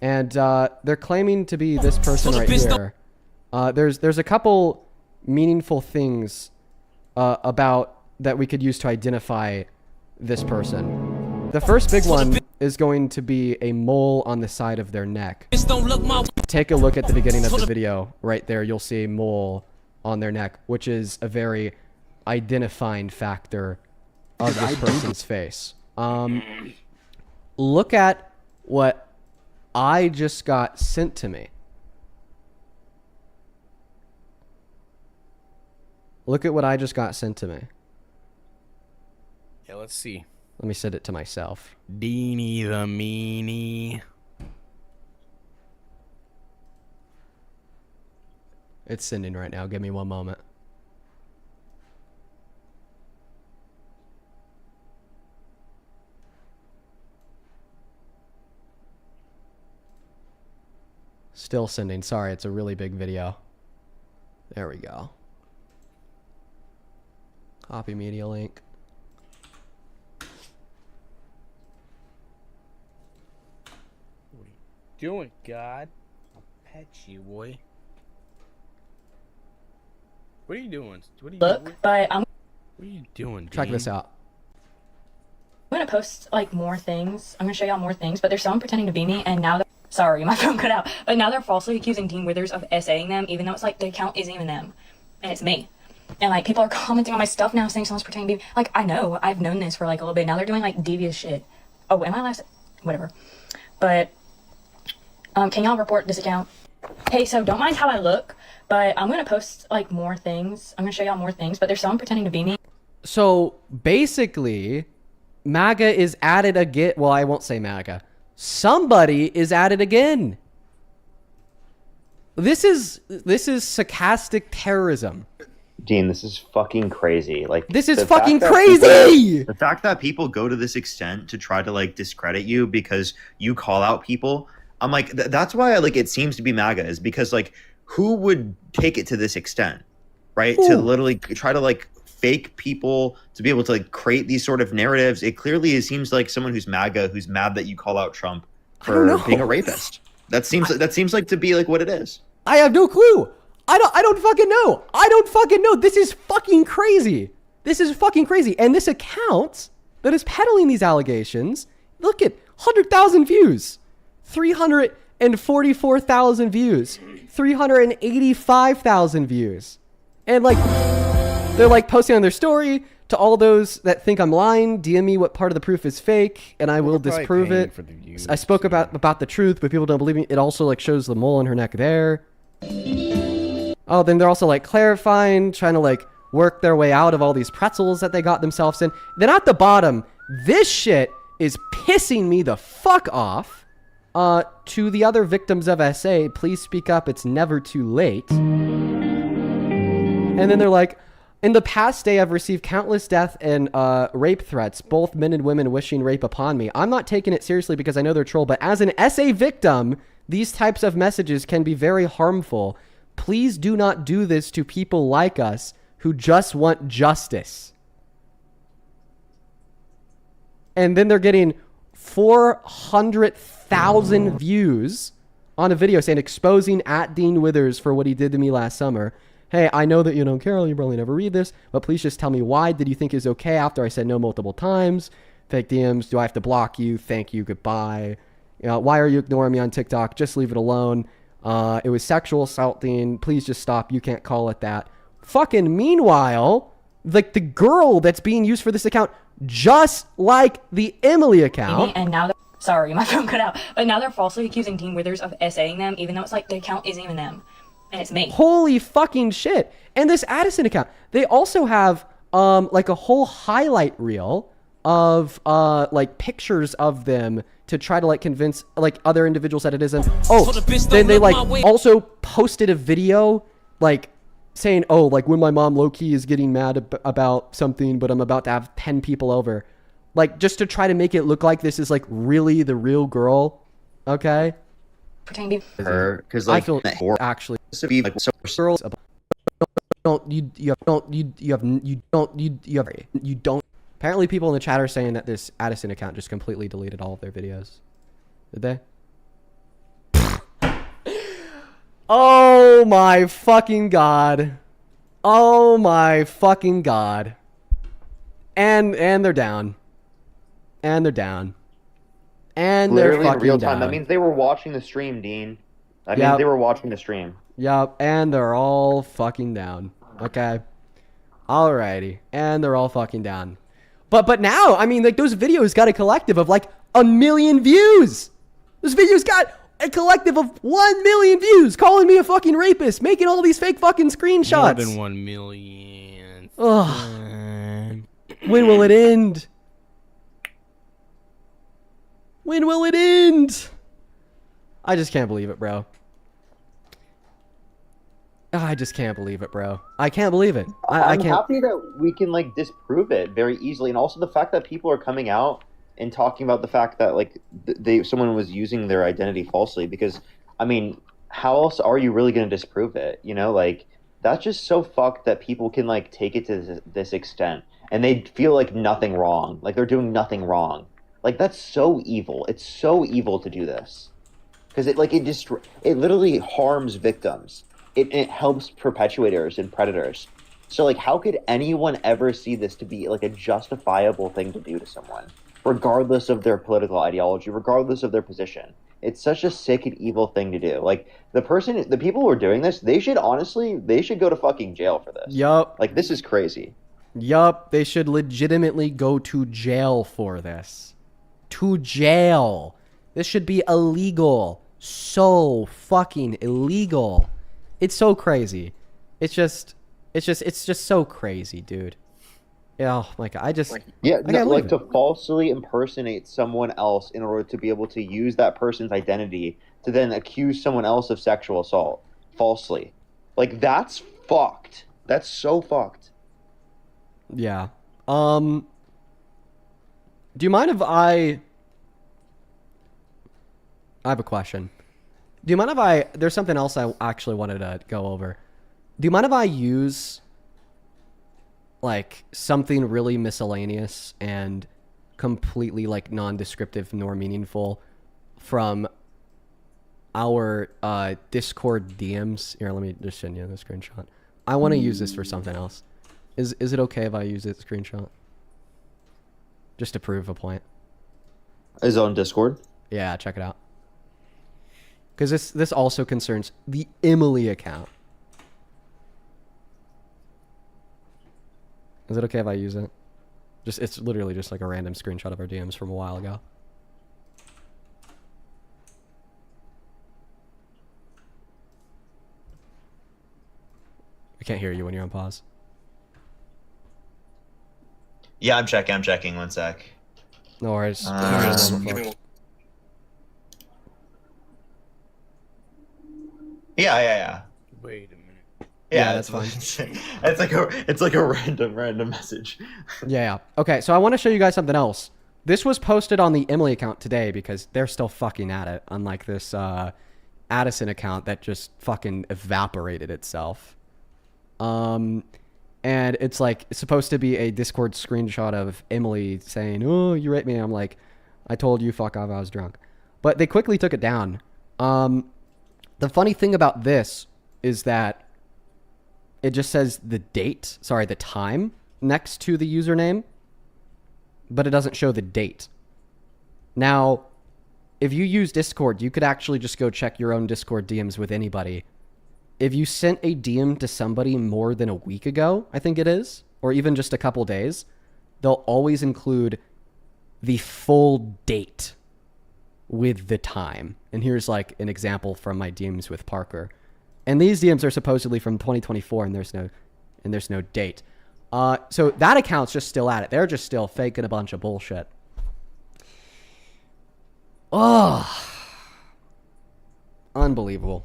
And they're claiming to be this person right here. There's a couple meaningful things about that we could use to identify this person. The first big one is going to be a mole on the side of their neck. Take a look at the beginning of the video. Right there, you'll see a mole on their neck, which is a very identifying factor of this person's face. Look at what I just got sent to me. Look at what I just got sent to me. Yeah, let's see. Let me send it to myself. Deanie the Meanie. It's sending right now. Give me one moment. Still sending. Sorry, it's a really big video. There we go. Copy media link. What are you doing, God? I'll pet you, boy. What are you doing? What are you Look, doing? but What are you doing, Check Dean? this out. I'm gonna post like more things. I'm gonna show y'all more things, but there's someone pretending to be me, and now sorry, my phone cut out. But now they're falsely accusing Dean Withers of SAing them, even though it's like the account isn't even them, and it's me. And like people are commenting on my stuff now, saying someone's pretending to be like I know I've known this for like a little bit. Now they're doing like devious shit. Oh, am I last? Whatever. But can y'all report this account? Hey, so don't mind how I look, but I'm gonna post like more things. I'm gonna show y'all more things, but there's someone pretending to be me. So basically, MAGA is at it again. Well, I won't say MAGA. Somebody is at it again. This is sarcastic terrorism. Dean, this is fucking crazy. Like, This is the fucking fact that crazy. the fact that people go to this extent to try to like discredit you because you call out people, I'm like, that's why like it seems to be MAGA, is because like who would take it to this extent, right? Ooh. To literally try to like fake people to be able to like create these sort of narratives. It clearly seems like someone who's MAGA, who's mad that you call out Trump I don't know. for being a rapist. That seems like to be like what it is. I have no clue. I don't fucking know. I don't fucking know. This is fucking crazy. This is fucking crazy. And this account that is peddling these allegations, look at 100,000 views, 344,000 views, 385,000 views. And like, they're like posting on their story to all those that think I'm lying. DM me what part of the proof is fake, and I will probably disprove paying it. for the views, I spoke about the truth, but people don't believe me. It also like shows the mole on her neck there. Oh, then they're also like clarifying, trying to like work their way out of all these pretzels that they got themselves in. Then at the bottom, this shit is pissing me the fuck off. To the other victims of SA, please speak up. It's never too late. And then they're like, in the past day, I've received countless death and rape threats, both men and women wishing rape upon me. I'm not taking it seriously because I know they're troll, but as an SA victim, these types of messages can be very harmful. Please do not do this to people like us who just want justice. And then they're getting 400,000 views on a video saying exposing at Dean Withers for what he did to me last summer. Hey, I know that you don't care. You probably never read this, but please just tell me why did you think is okay after I said no multiple times? Fake DMs. Do I have to block you? Thank you. Goodbye. You know, why are you ignoring me on TikTok? Just leave it alone. It was sexual assaulting. Please just stop. You can't call it that. Fucking meanwhile, like the girl that's being used for this account, just like the Emily account. And now sorry, my phone cut out. But now they're falsely accusing Dean Withers of SAing them, even though it's like the account isn't even them, and it's me. Holy fucking shit. And this Addison account, they also have like a whole highlight reel of like pictures of them to try to like convince like other individuals that it isn't. Oh, then they like also posted a video like saying, oh, like when my mom low-key is getting mad about something, but I'm about to have 10 people over. Like just to try to make it look like this is like really the real girl. Okay? Pretending to be Her, because like I feel actually to be like so girls you don't. Apparently people in the chat are saying that this Addison account just completely deleted all of their videos. Did they? Oh my fucking god. Oh my fucking god. And they're down. And they're down. And Literally they're in fucking real time. down. That means they were watching the stream, Dean. That Yep. means they were watching the stream. Yep, and they're all fucking down. Okay. Alrighty. And they're all fucking down. But now, I mean, like, those videos got a collective of like 1 million views. Those videos got a collective of 1 million views, calling me a fucking rapist, making all these fake fucking screenshots. More than 1 million. Ugh. When will it end? When will it end? I just can't believe it, bro. I just can't believe it, bro. I can't believe it. I I'm can't. happy that we can like disprove it very easily, and also the fact that people are coming out and talking about the fact that like someone was using their identity falsely. Because I mean, how else are you really going to disprove it? You know, like that's just so fucked that people can like take it to this extent, and they feel like nothing wrong, like they're doing nothing wrong. Like that's so evil. It's so evil to do this because it literally harms victims. It helps perpetuators and predators. So, like, how could anyone ever see this to be, like, a justifiable thing to do to someone, regardless of their political ideology, regardless of their position? It's such a sick and evil thing to do. Like, the people who are doing this, they should go to fucking jail for this. Yup. Like, this is crazy. Yup. They should legitimately go to jail for this. To jail. This should be illegal. So fucking illegal. It's so crazy. It's just so crazy, dude. Oh my god, I can't like believe to falsely impersonate someone else in order to be able to use that person's identity to then accuse someone else of sexual assault falsely. Like that's fucked. That's so fucked. Yeah. Do you mind if I have a question. Do you mind if there's something else I actually wanted to go over. Do you mind if I use like something really miscellaneous and completely like non-descriptive nor meaningful from our Discord DMs? Here, let me just send you the screenshot. I want to use this for something else. Is it okay if I use this screenshot? Just to prove a point. Is it on Discord? Yeah, check it out. Because this also concerns the Emily account. Is it okay if I use it? It's literally just like a random screenshot of our DMs from a while ago. I can't hear you when you're on pause. Yeah, I'm checking. One sec. No worries. Yeah. Wait a minute. Yeah, that's fine. It's like a random message. Yeah. Okay, so I want to show you guys something else. This was posted on the Emily account today because they're still fucking at it, unlike this Addison account that just fucking evaporated itself. And it's like it's supposed to be a Discord screenshot of Emily saying, "Oh, you raped me." I'm like, "I told you, fuck off, I was drunk." But they quickly took it down. The funny thing about this is that it just says the time next to the username, but it doesn't show the date. Now, if you use Discord, you could actually just go check your own Discord DMs with anybody. If you sent a DM to somebody more than a week ago, I think it is, or even just a couple days, they'll always include the full date with the time. And here's like an example from my DMs with Parker. And these DMs are supposedly from 2024 and there's no date. So that account's just still at it. They're just still faking a bunch of bullshit. Oh, unbelievable.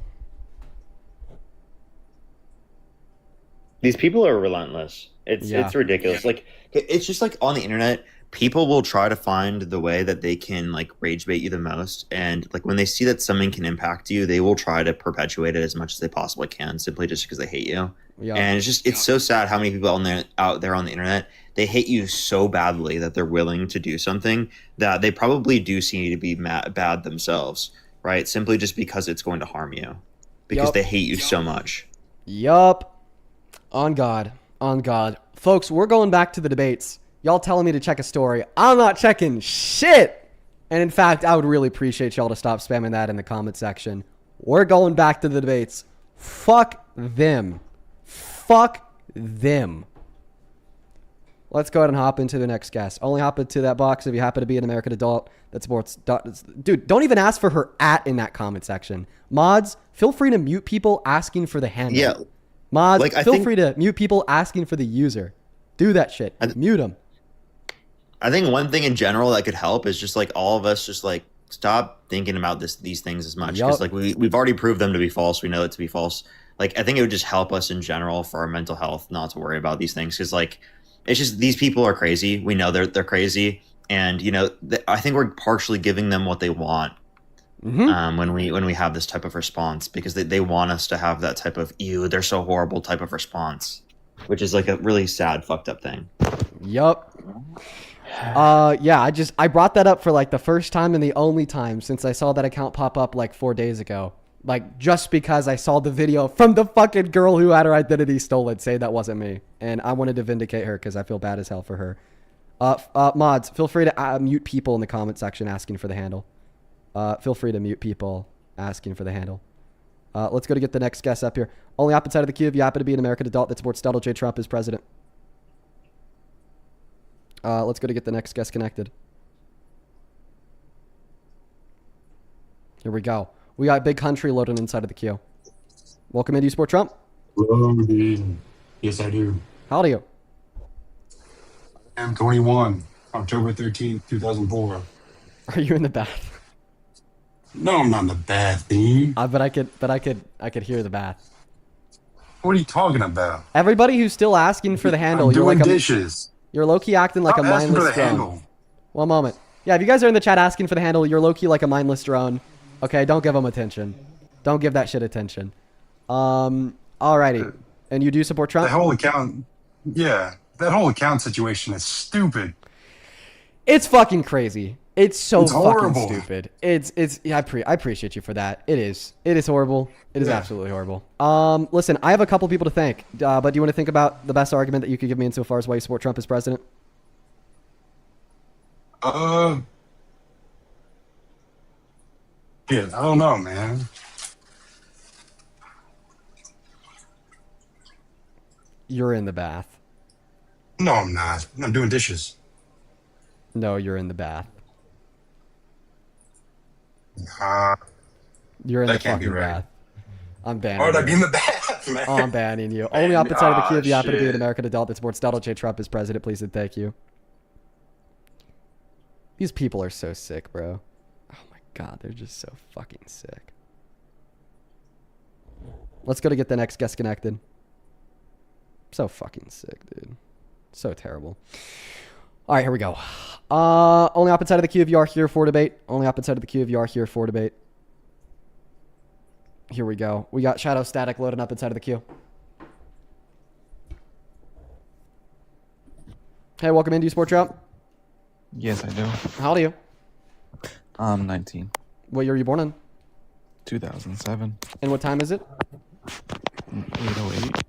These people are relentless. It's ridiculous. Like it's just like on the internet, people will try to find the way that they can like rage bait you the most, and like when they see that something can impact you, they will try to perpetuate it as much as they possibly can, simply just because they hate you. Yeah. And it's so sad how many people out there on the internet, they hate you so badly that they're willing to do something that they probably do see you to be bad themselves, right? Simply just because it's going to harm you, because they hate you so much. Yup. On God. Folks, we're going back to the debates. Y'all telling me to check a story. I'm not checking shit. And in fact, I would really appreciate y'all to stop spamming that in the comment section. We're going back to the debates. Fuck them. Fuck them. Let's go ahead and hop into the next guest. Only hop into that box if you happen to be an American adult that supports... Dude, don't even ask for her @, in that comment section. Mods, feel free to mute people asking for the handle. Yeah. Mods, Like, feel free to mute people asking for the user. Do that shit. Mute them. I think one thing in general that could help is just like all of us just like stop thinking about these things as much, because like we've already proved them to be false. We know it to be false. Like, I think it would just help us in general for our mental health not to worry about these things, because like it's just these people are crazy. We know they're crazy, and you know I think we're partially giving them what they want. When we have this type of response, because they want us to have that type of "ew, they're so horrible" type of response, which is like a really sad, fucked up thing. Yup. Yeah, I brought that up for like the first time and the only time since I saw that account pop up like 4 days ago. Like, just because I saw the video from the fucking girl who had her identity stolen say that wasn't me. And I wanted to vindicate her because I feel bad as hell for her. Mods, feel free to mute people in the comment section asking for the handle. Feel free to mute people asking for the handle. Let's go to get the next guest up here. Only opposite side of the queue if you happen to be an American adult that supports Donald J. Trump as president. Let's go to get the next guest connected. Here we go. We got Big Country loading inside of the queue. Welcome in. Do you support Trump? Loading. Yes, I do. How old are you? I'm 21. October 13th, 2004. Are you in the bath? No, I'm not in the bath, Deanie. But I could hear the bath. What are you talking about? Everybody who's still asking for the handle, I'm you're doing like dishes. You're low-key acting like Stop a asking for mindless the drone. handle. One moment. Yeah, if you guys are in the chat asking for the handle, you're low-key like a mindless drone. Okay, don't give them attention. Don't give that shit attention. Alrighty. And you do support Trump? That whole account, yeah, that whole account situation is stupid. It's fucking crazy. It's so fucking horrible. stupid. Yeah, I appreciate you for that. It is horrible. It is absolutely horrible. Listen, I have a couple people to thank, but do you want to think about the best argument that you could give me insofar as why you support Trump as president? Yeah, I don't know, man. You're in the bath. No, I'm not. I'm doing dishes. No, you're in the bath. You're in That the can't be fucking right. bath. I'm banning Why would I you. be in the bath, man? Oh, I'm banning you. Only opposite side of the queue if you happen to be an shit. American adult that supports Donald J. Trump as president, please and thank you. These people are so sick, bro. Oh my god, they're just so fucking sick. Let's go to get the next guest connected. So fucking sick, dude. So terrible. All right, here we go. Only opposite side of the queue if you are here for debate. Only opposite side of the queue if you are here for debate. Here we go. We got Shadow Static loading up inside of the queue. Hey, welcome in. Do you support Trump? Yes, I do. How old are you? I'm 19. What year were you born in? 2007. And what time is it? 808.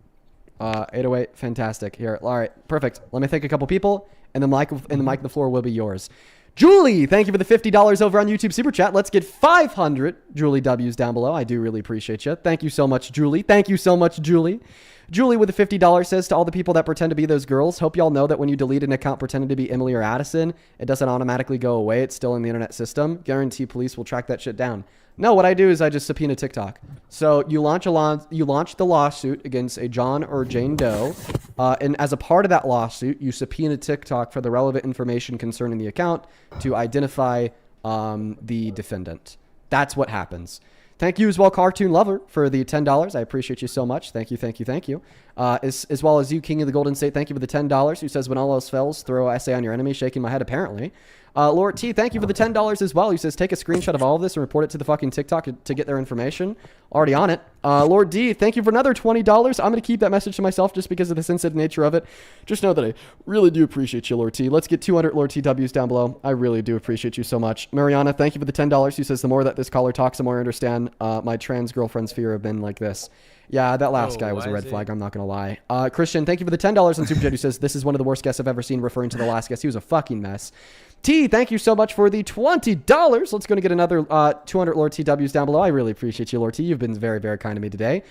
808. Fantastic. Here. All right. Perfect. Let me thank a couple people, and the mic on the floor will be yours. Julie, thank you for the $50 over on YouTube Super Chat. Let's get 500 Julie W's down below. I do really appreciate you. Thank you so much, Julie. Thank you so much, Julie. Julie with the $50 says to all the people that pretend to be those girls, hope y'all know that when you delete an account pretending to be Emily or Addison, it doesn't automatically go away. It's still in the internet system. Guarantee police will track that shit down. No, what I do is I just subpoena TikTok. So you launch the lawsuit against a John or Jane Doe, and as a part of that lawsuit, you subpoena TikTok for the relevant information concerning the account to identify the defendant. That's what happens. Thank you as well, Cartoon Lover, for the $10. I appreciate you so much. Thank you, thank you, thank you. As well as you, King of the Golden State, thank you for the $10. Who says, when all else fails, throw essay on your enemy, shaking my head, apparently. Lord T, thank you for the $10 as well. He says, take a screenshot of all of this and report it to the fucking TikTok to get their information. Already on it. Lord D, thank you for another $20. I'm going to keep that message to myself just because of the sensitive nature of it. Just know that I really do appreciate you, Lord T. Let's get 200 Lord TWs down below. I really do appreciate you so much. Mariana, thank you for the $10. He says, the more that this caller talks, the more I understand my trans girlfriend's fear of men like this. Yeah, that last guy was a red flag. I'm not going to lie. Christian, thank you for the $10 on Super Chat, who says, this is one of the worst guests I've ever seen, referring to the last guest. He was a fucking mess. T, thank you so much for the $20. Let's go and get another 200 Lord TWs down below. I really appreciate you, Lord T. You've been very, very kind to me today.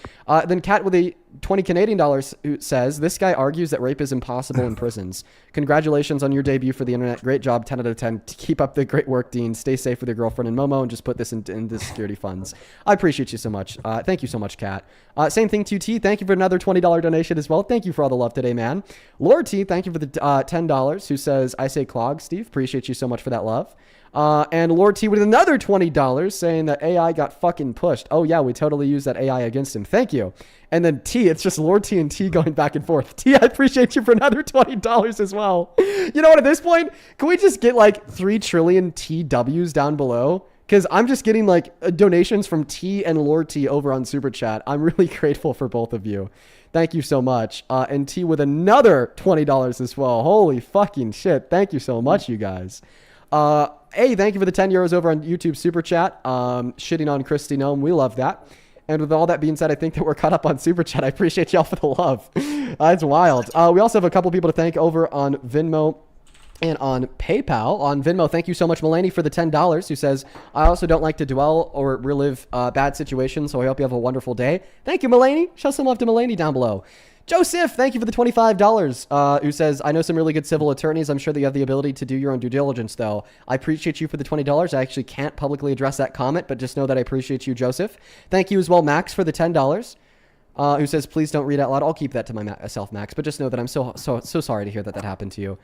Then Kat with a 20 Canadian dollars who says, this guy argues that rape is impossible in prisons. Congratulations on your debut for the internet. Great job, 10 out of 10. Keep up the great work, Dean. Stay safe with your girlfriend and Momo, and just put this in the security funds. I appreciate you so much. Thank you so much, Kat. Same thing to you, T. Thank you for another $20 donation as well. Thank you for all the love today, man. Lord T, thank you for the $10, who says, I say clog, Steve. Appreciate you so much for that love. And Lord T with another $20 saying that AI got fucking pushed. Oh yeah, we totally used that AI against him. Thank you. And then T, it's just Lord T and T going back and forth. T, I appreciate you for another $20 as well. You know what, at this point, can we just get like 3 trillion TWs down below? Because I'm just getting like donations from T and Lord T over on Super Chat. I'm really grateful for both of you. Thank you so much. And T with another $20 as well. Holy fucking shit. Thank you so much, you guys. Hey, thank you for the 10 euros over on YouTube Super Chat. Shitting on Christy Gnome. We love that. And with all that being said, I think that we're caught up on Super Chat. I appreciate y'all for the love. It's wild. We also have a couple people to thank over on Venmo and on PayPal. On Venmo, thank you so much, Meanie, for the $10, who says, I also don't like to dwell or relive bad situations, so I hope you have a wonderful day. Thank you, Meanie. Show some love to Meanie down below. Joseph, thank you for the $25, who says, I know some really good civil attorneys. I'm sure that you have the ability to do your own due diligence, though. I appreciate you for the $20. I actually can't publicly address that comment, but just know that I appreciate you, Joseph. Thank you as well, Max, for the $10. Who says, please don't read out loud. I'll keep that to myself, Max, but just know that I'm so sorry to hear that happened to you.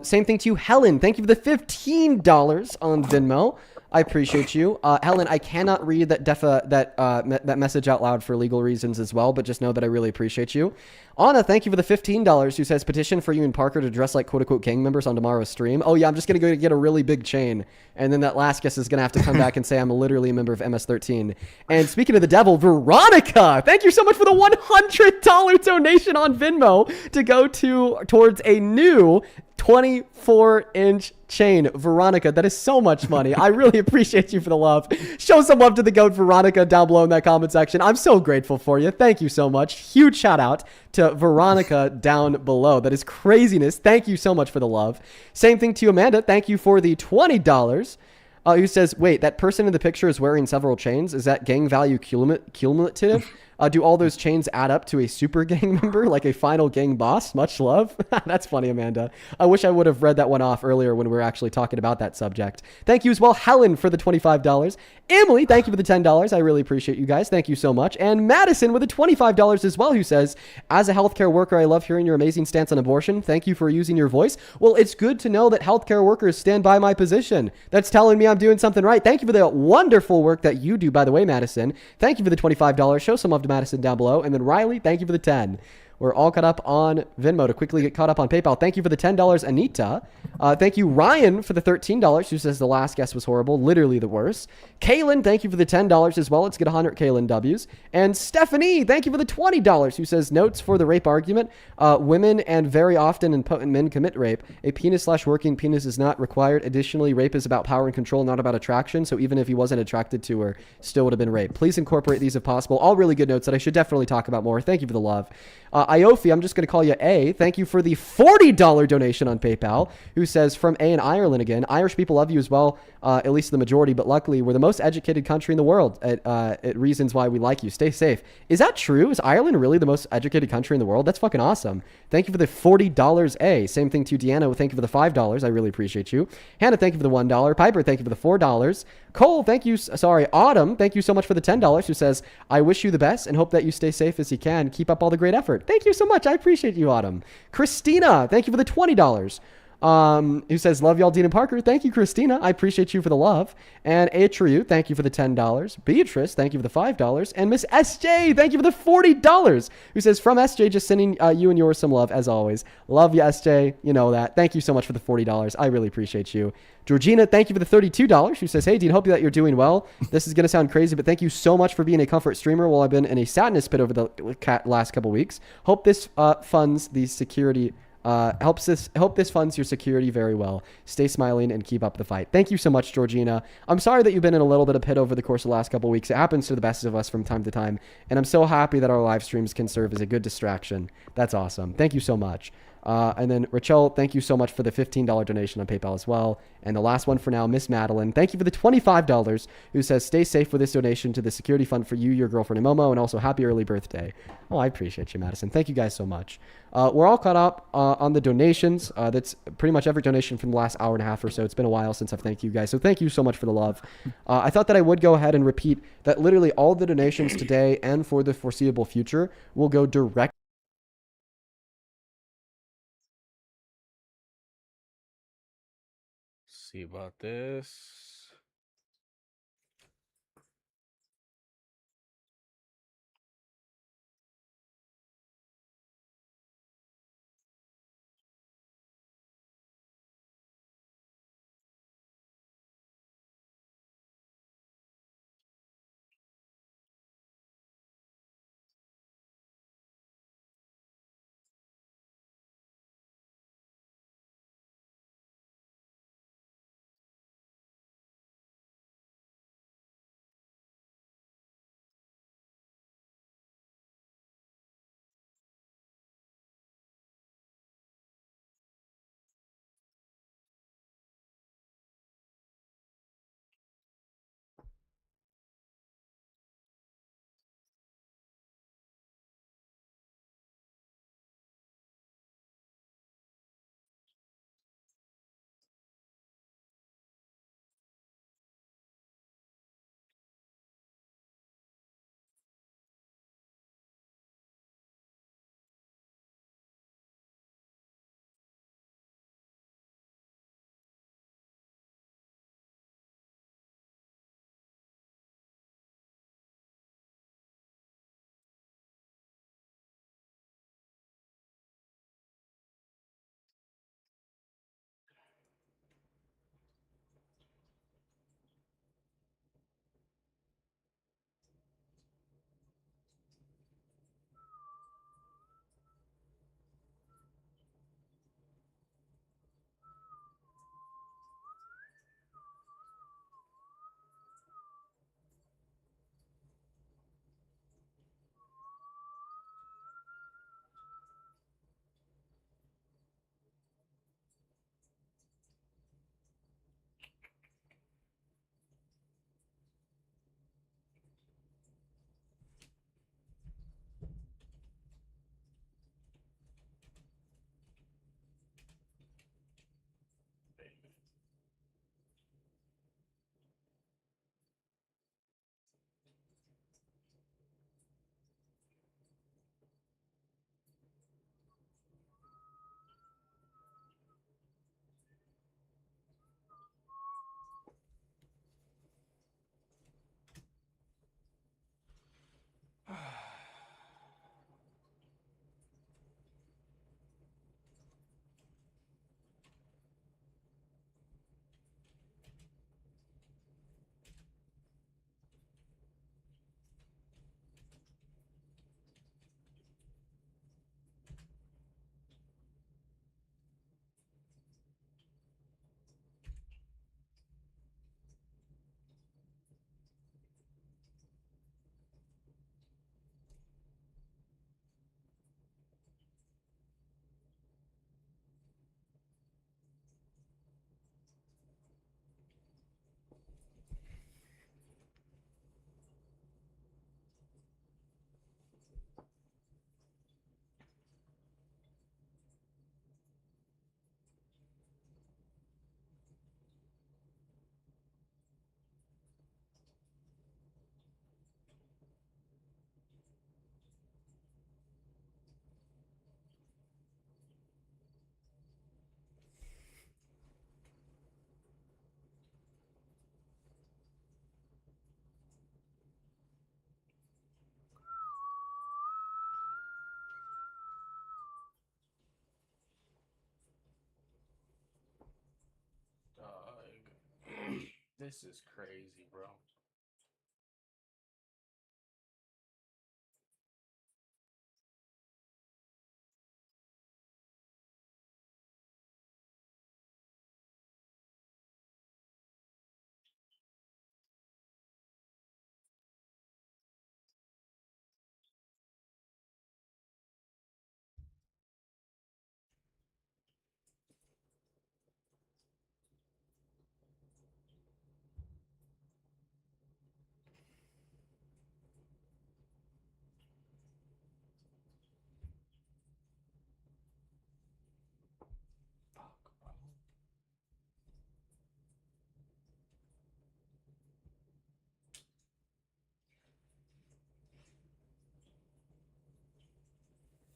Same thing to you, Helen. Thank you for the $15 on Venmo. I appreciate you. Helen, I cannot read that message out loud for legal reasons as well, but just know that I really appreciate you. Anna, thank you for the $15, who says, petition for you and Parker to dress like quote-unquote gang members on tomorrow's stream. Oh yeah, I'm just going to go get a really big chain, and then that last guest is going to have to come back and say I'm literally a member of MS-13. And speaking of the devil, Veronica, thank you so much for the $100 donation on Venmo to go towards a new 24-inch chain. Veronica, that is so much money. I really appreciate you for the love. Show some love to the goat Veronica down below in that comment section. I'm so grateful for you. Thank you so much. Huge shout out to Veronica down below. That is craziness. Thank you so much for the love. Same thing to you, Amanda. Thank you for the $20. Who says, wait, that person in the picture is wearing several chains. Is that gang value cumulative? Do all those chains add up to a super gang member, like a final gang boss? Much love. That's funny, Amanda. I wish I would have read that one off earlier when we were actually talking about that subject. Thank you as well, Helen, for the $25. Emily, thank you for the $10. I really appreciate you guys. Thank you so much. And Madison with the $25 as well, who says, as a healthcare worker, I love hearing your amazing stance on abortion. Thank you for using your voice. Well, it's good to know that healthcare workers stand by my position. That's telling me I'm doing something right. Thank you for the wonderful work that you do, by the way, Madison. Thank you for the $25. Show some love to Madison down below. And then Riley, thank you for the 10. We're all caught up on Venmo to quickly get caught up on PayPal. Thank you for the $10, Anita. Thank you, Ryan, for the $13, who says the last guest was horrible, literally the worst. Kaylin, thank you for the $10 as well. Let's get 100 Kaylin W's. And Stephanie, thank you for the $20, who says notes for the rape argument. Women and very often impotent men commit rape. A penis/working penis is not required. Additionally, rape is about power and control, not about attraction. So even if he wasn't attracted to her, still would have been raped. Please incorporate these if possible. All really good notes that I should definitely talk about more. Thank you for the love. Iofi, I'm just going to call you A. Thank you for the $40 donation on PayPal, who says, from A in Ireland again, Irish people love you as well, at least the majority, but luckily we're the most educated country in the world at reasons why we like you. Stay safe. Is that true? Is Ireland really the most educated country in the world? That's fucking awesome. Thank you for the $40, A. Same thing to Deanna. Thank you for the $5. I really appreciate you. Hannah, thank you for the $1. Piper, thank you for the $4. Cole, thank you. Sorry, Autumn, thank you so much for the $10, who says, I wish you the best and hope that you stay safe as you can. Keep up all the great effort. Thank you so much. I appreciate you, Autumn. Christina, thank you for the $20. Who says, love y'all, Dean and Parker. Thank you, Christina. I appreciate you for the love. And Atriu, thank you for the $10. Beatrice, thank you for the $5. And Miss SJ, thank you for the $40. Who says, from SJ, just sending you and yours some love, as always. Love you, SJ. You know that. Thank you so much for the $40. I really appreciate you. Georgina, thank you for the $32. Who says, hey, Dean, hope that you're doing well. This is going to sound crazy, but thank you so much for being a comfort streamer while I've been in a sadness pit over the last couple weeks. Hope this funds the security hope this funds your security very well. Stay smiling and keep up the fight. Thank you so much, Georgina. I'm sorry that you've been in a little bit of pit over the course of the last couple of weeks. It happens to the best of us from time to time, and I'm so happy that our live streams can serve as a good distraction. That's awesome. Thank you so much. And then Rachel, thank you so much for the $15 donation on PayPal as well. And the last one for now, Miss Madeline, thank you for the $25, who says, stay safe with this donation to the security fund for you, your girlfriend, and Momo, and also happy early birthday. Oh, I appreciate you, Madison. Thank you guys so much. We're all caught up on the donations. That's pretty much every donation from the last hour and a half or so. It's been a while since I've thanked you guys. So thank you so much for the love. I thought that I would go ahead and repeat that literally all the donations today and for the foreseeable future will go direct. See about this. This is crazy, bro.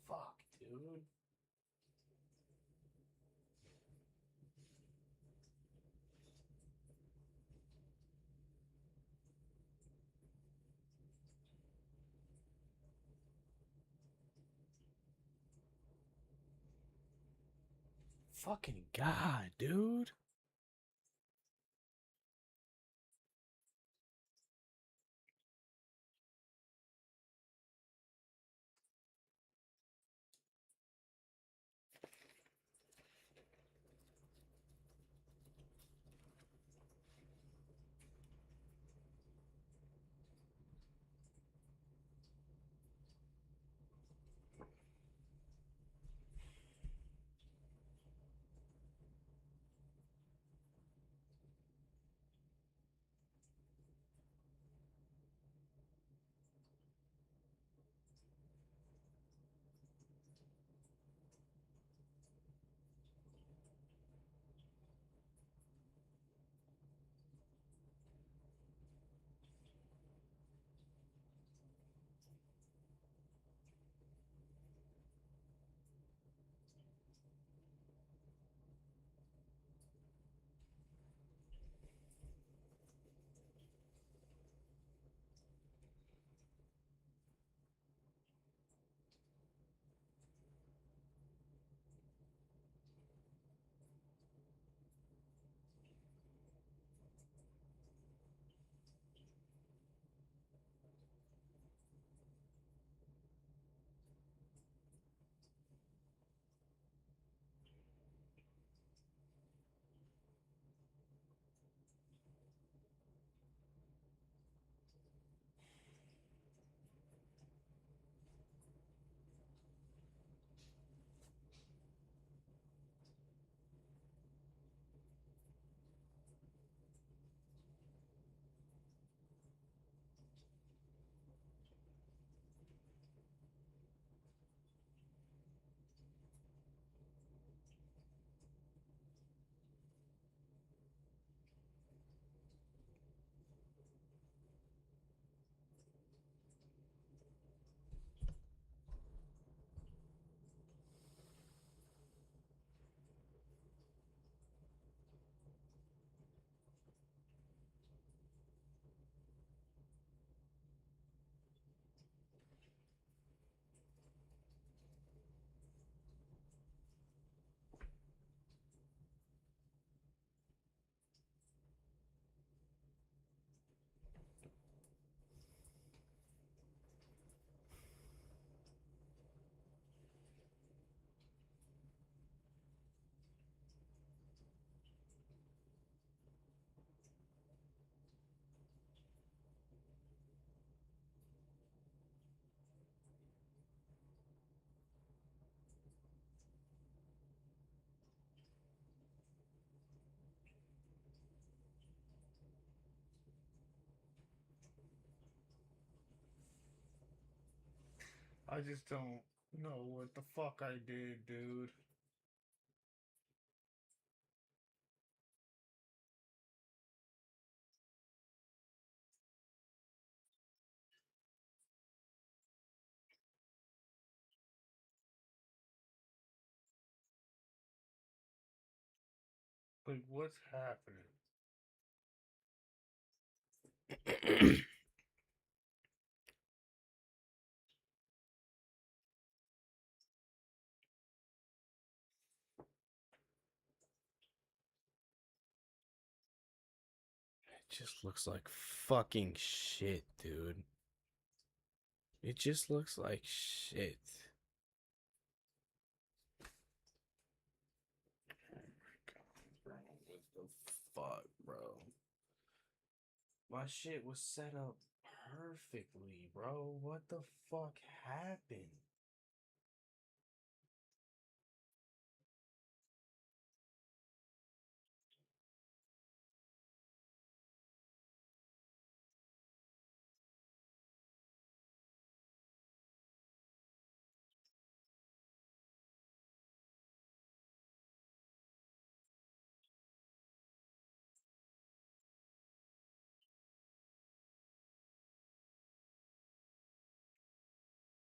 Fuck, dude. Fucking God, dude. I just don't know what the fuck I did, dude. Like, what's happening? just looks like fucking shit, dude. It just looks like shit. Oh my god, bro. What the fuck, bro? My shit was set up perfectly, bro. What the fuck happened?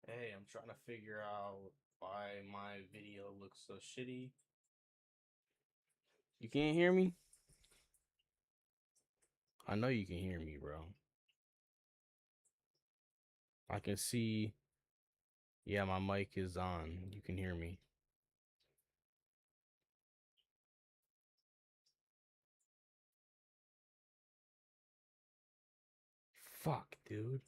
Hey, I'm trying to figure out why my video looks so shitty. You can't hear me? I know you can hear me, bro. I can see. Yeah, my mic is on. You can hear me. Fuck, dude.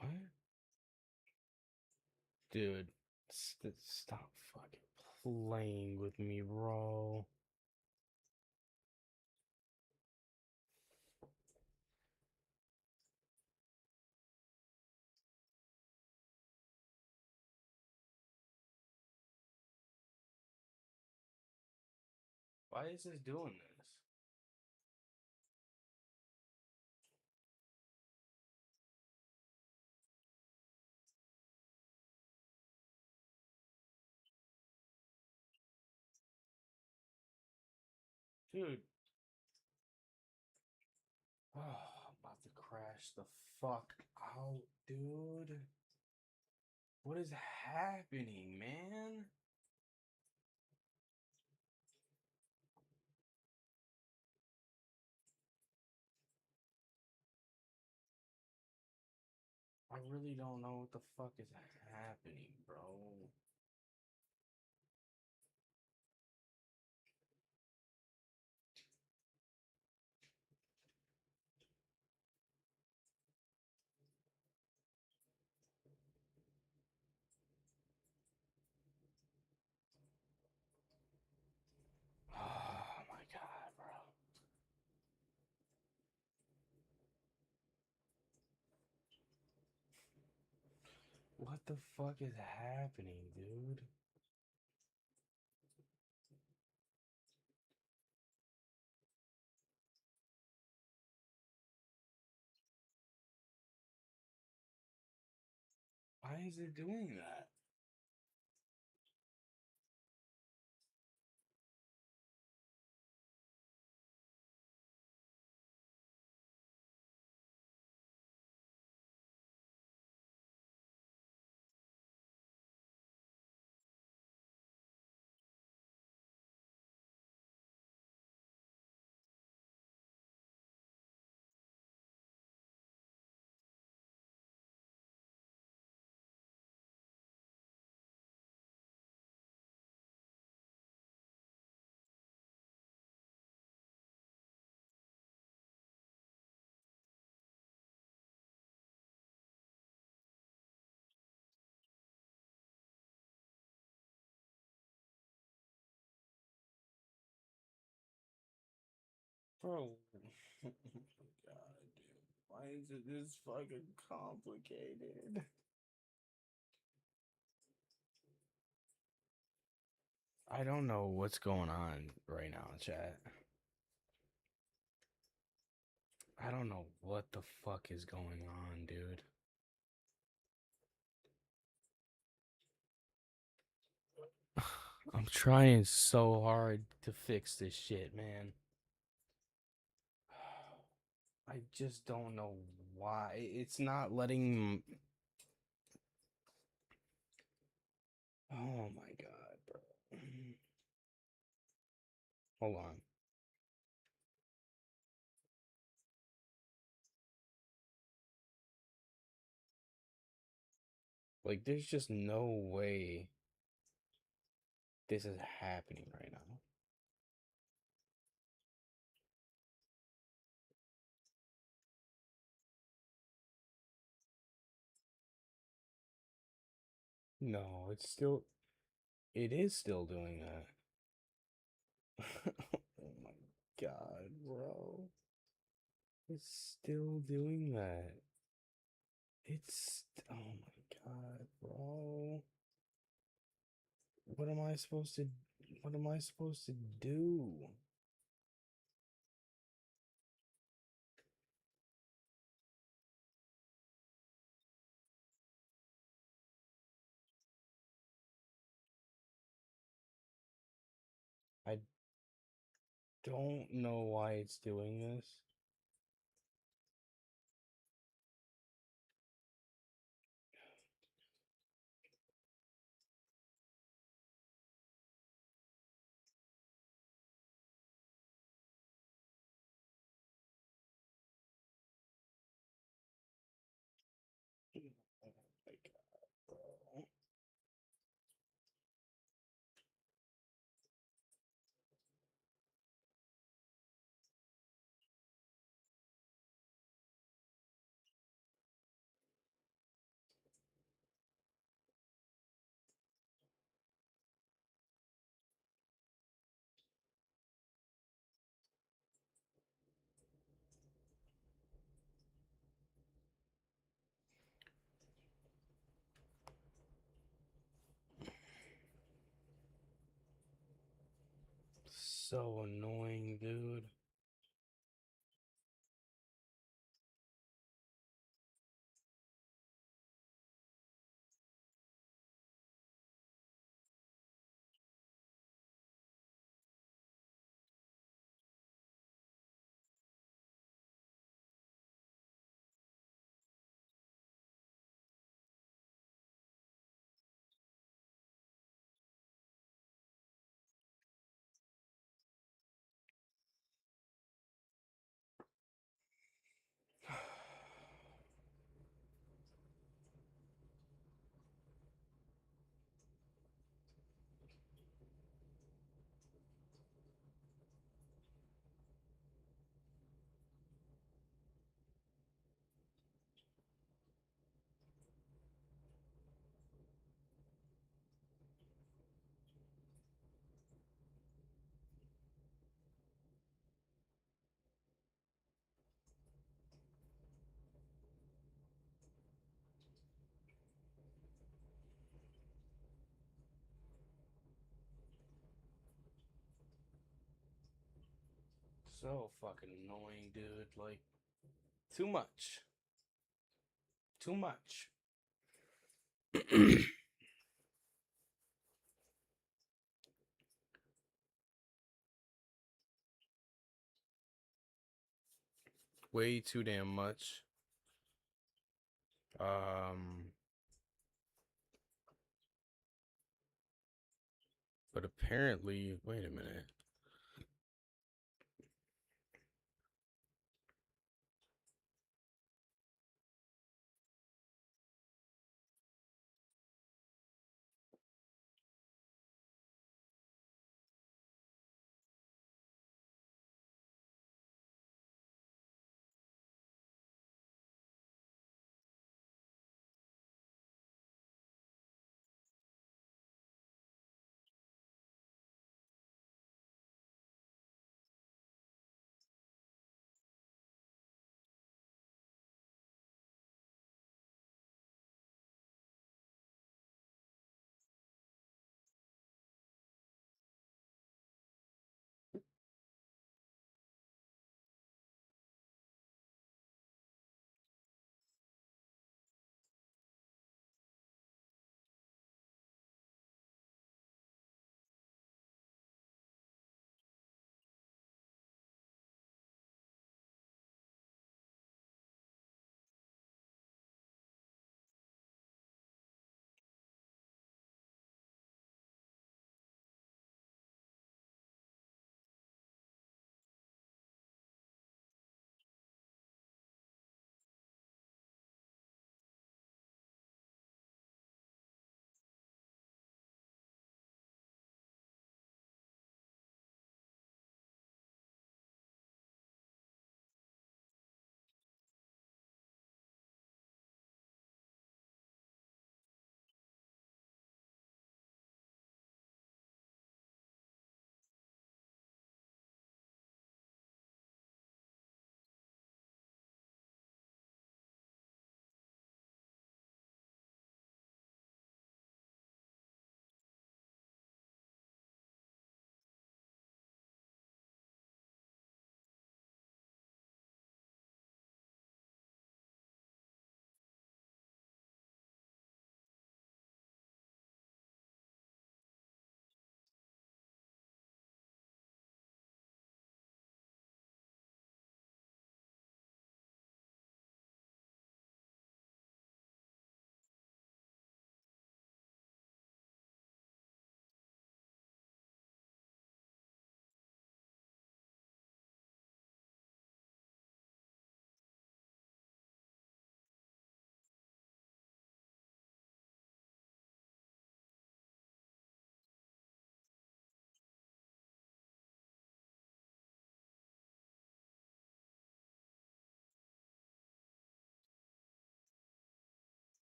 What? Dude, stop fucking playing with me, bro. Why is this doing this? Dude. Oh, I'm about to crash the fuck out, dude. What is happening, man? I really don't know what the fuck is happening, bro. Oh my god, bro. What the fuck is happening, dude? Why is it doing that? Bro, oh my god, dude. Why is it this fucking complicated? I don't know what's going on right now, chat. I don't know what the fuck is going on, dude. I'm trying so hard to fix this shit, man. I just don't know why. It's not letting. Oh my god, bro. Hold on. Like, there's just no way this is happening right now. No, it is still doing that. Oh my god, bro. It's still doing that. Oh my god, bro. What am I supposed to do? I don't know why it's doing this. Oh my god, bro. So annoying, dude. So fucking annoying, dude. Like, too much. Too much. Way too damn much. But apparently, wait a minute.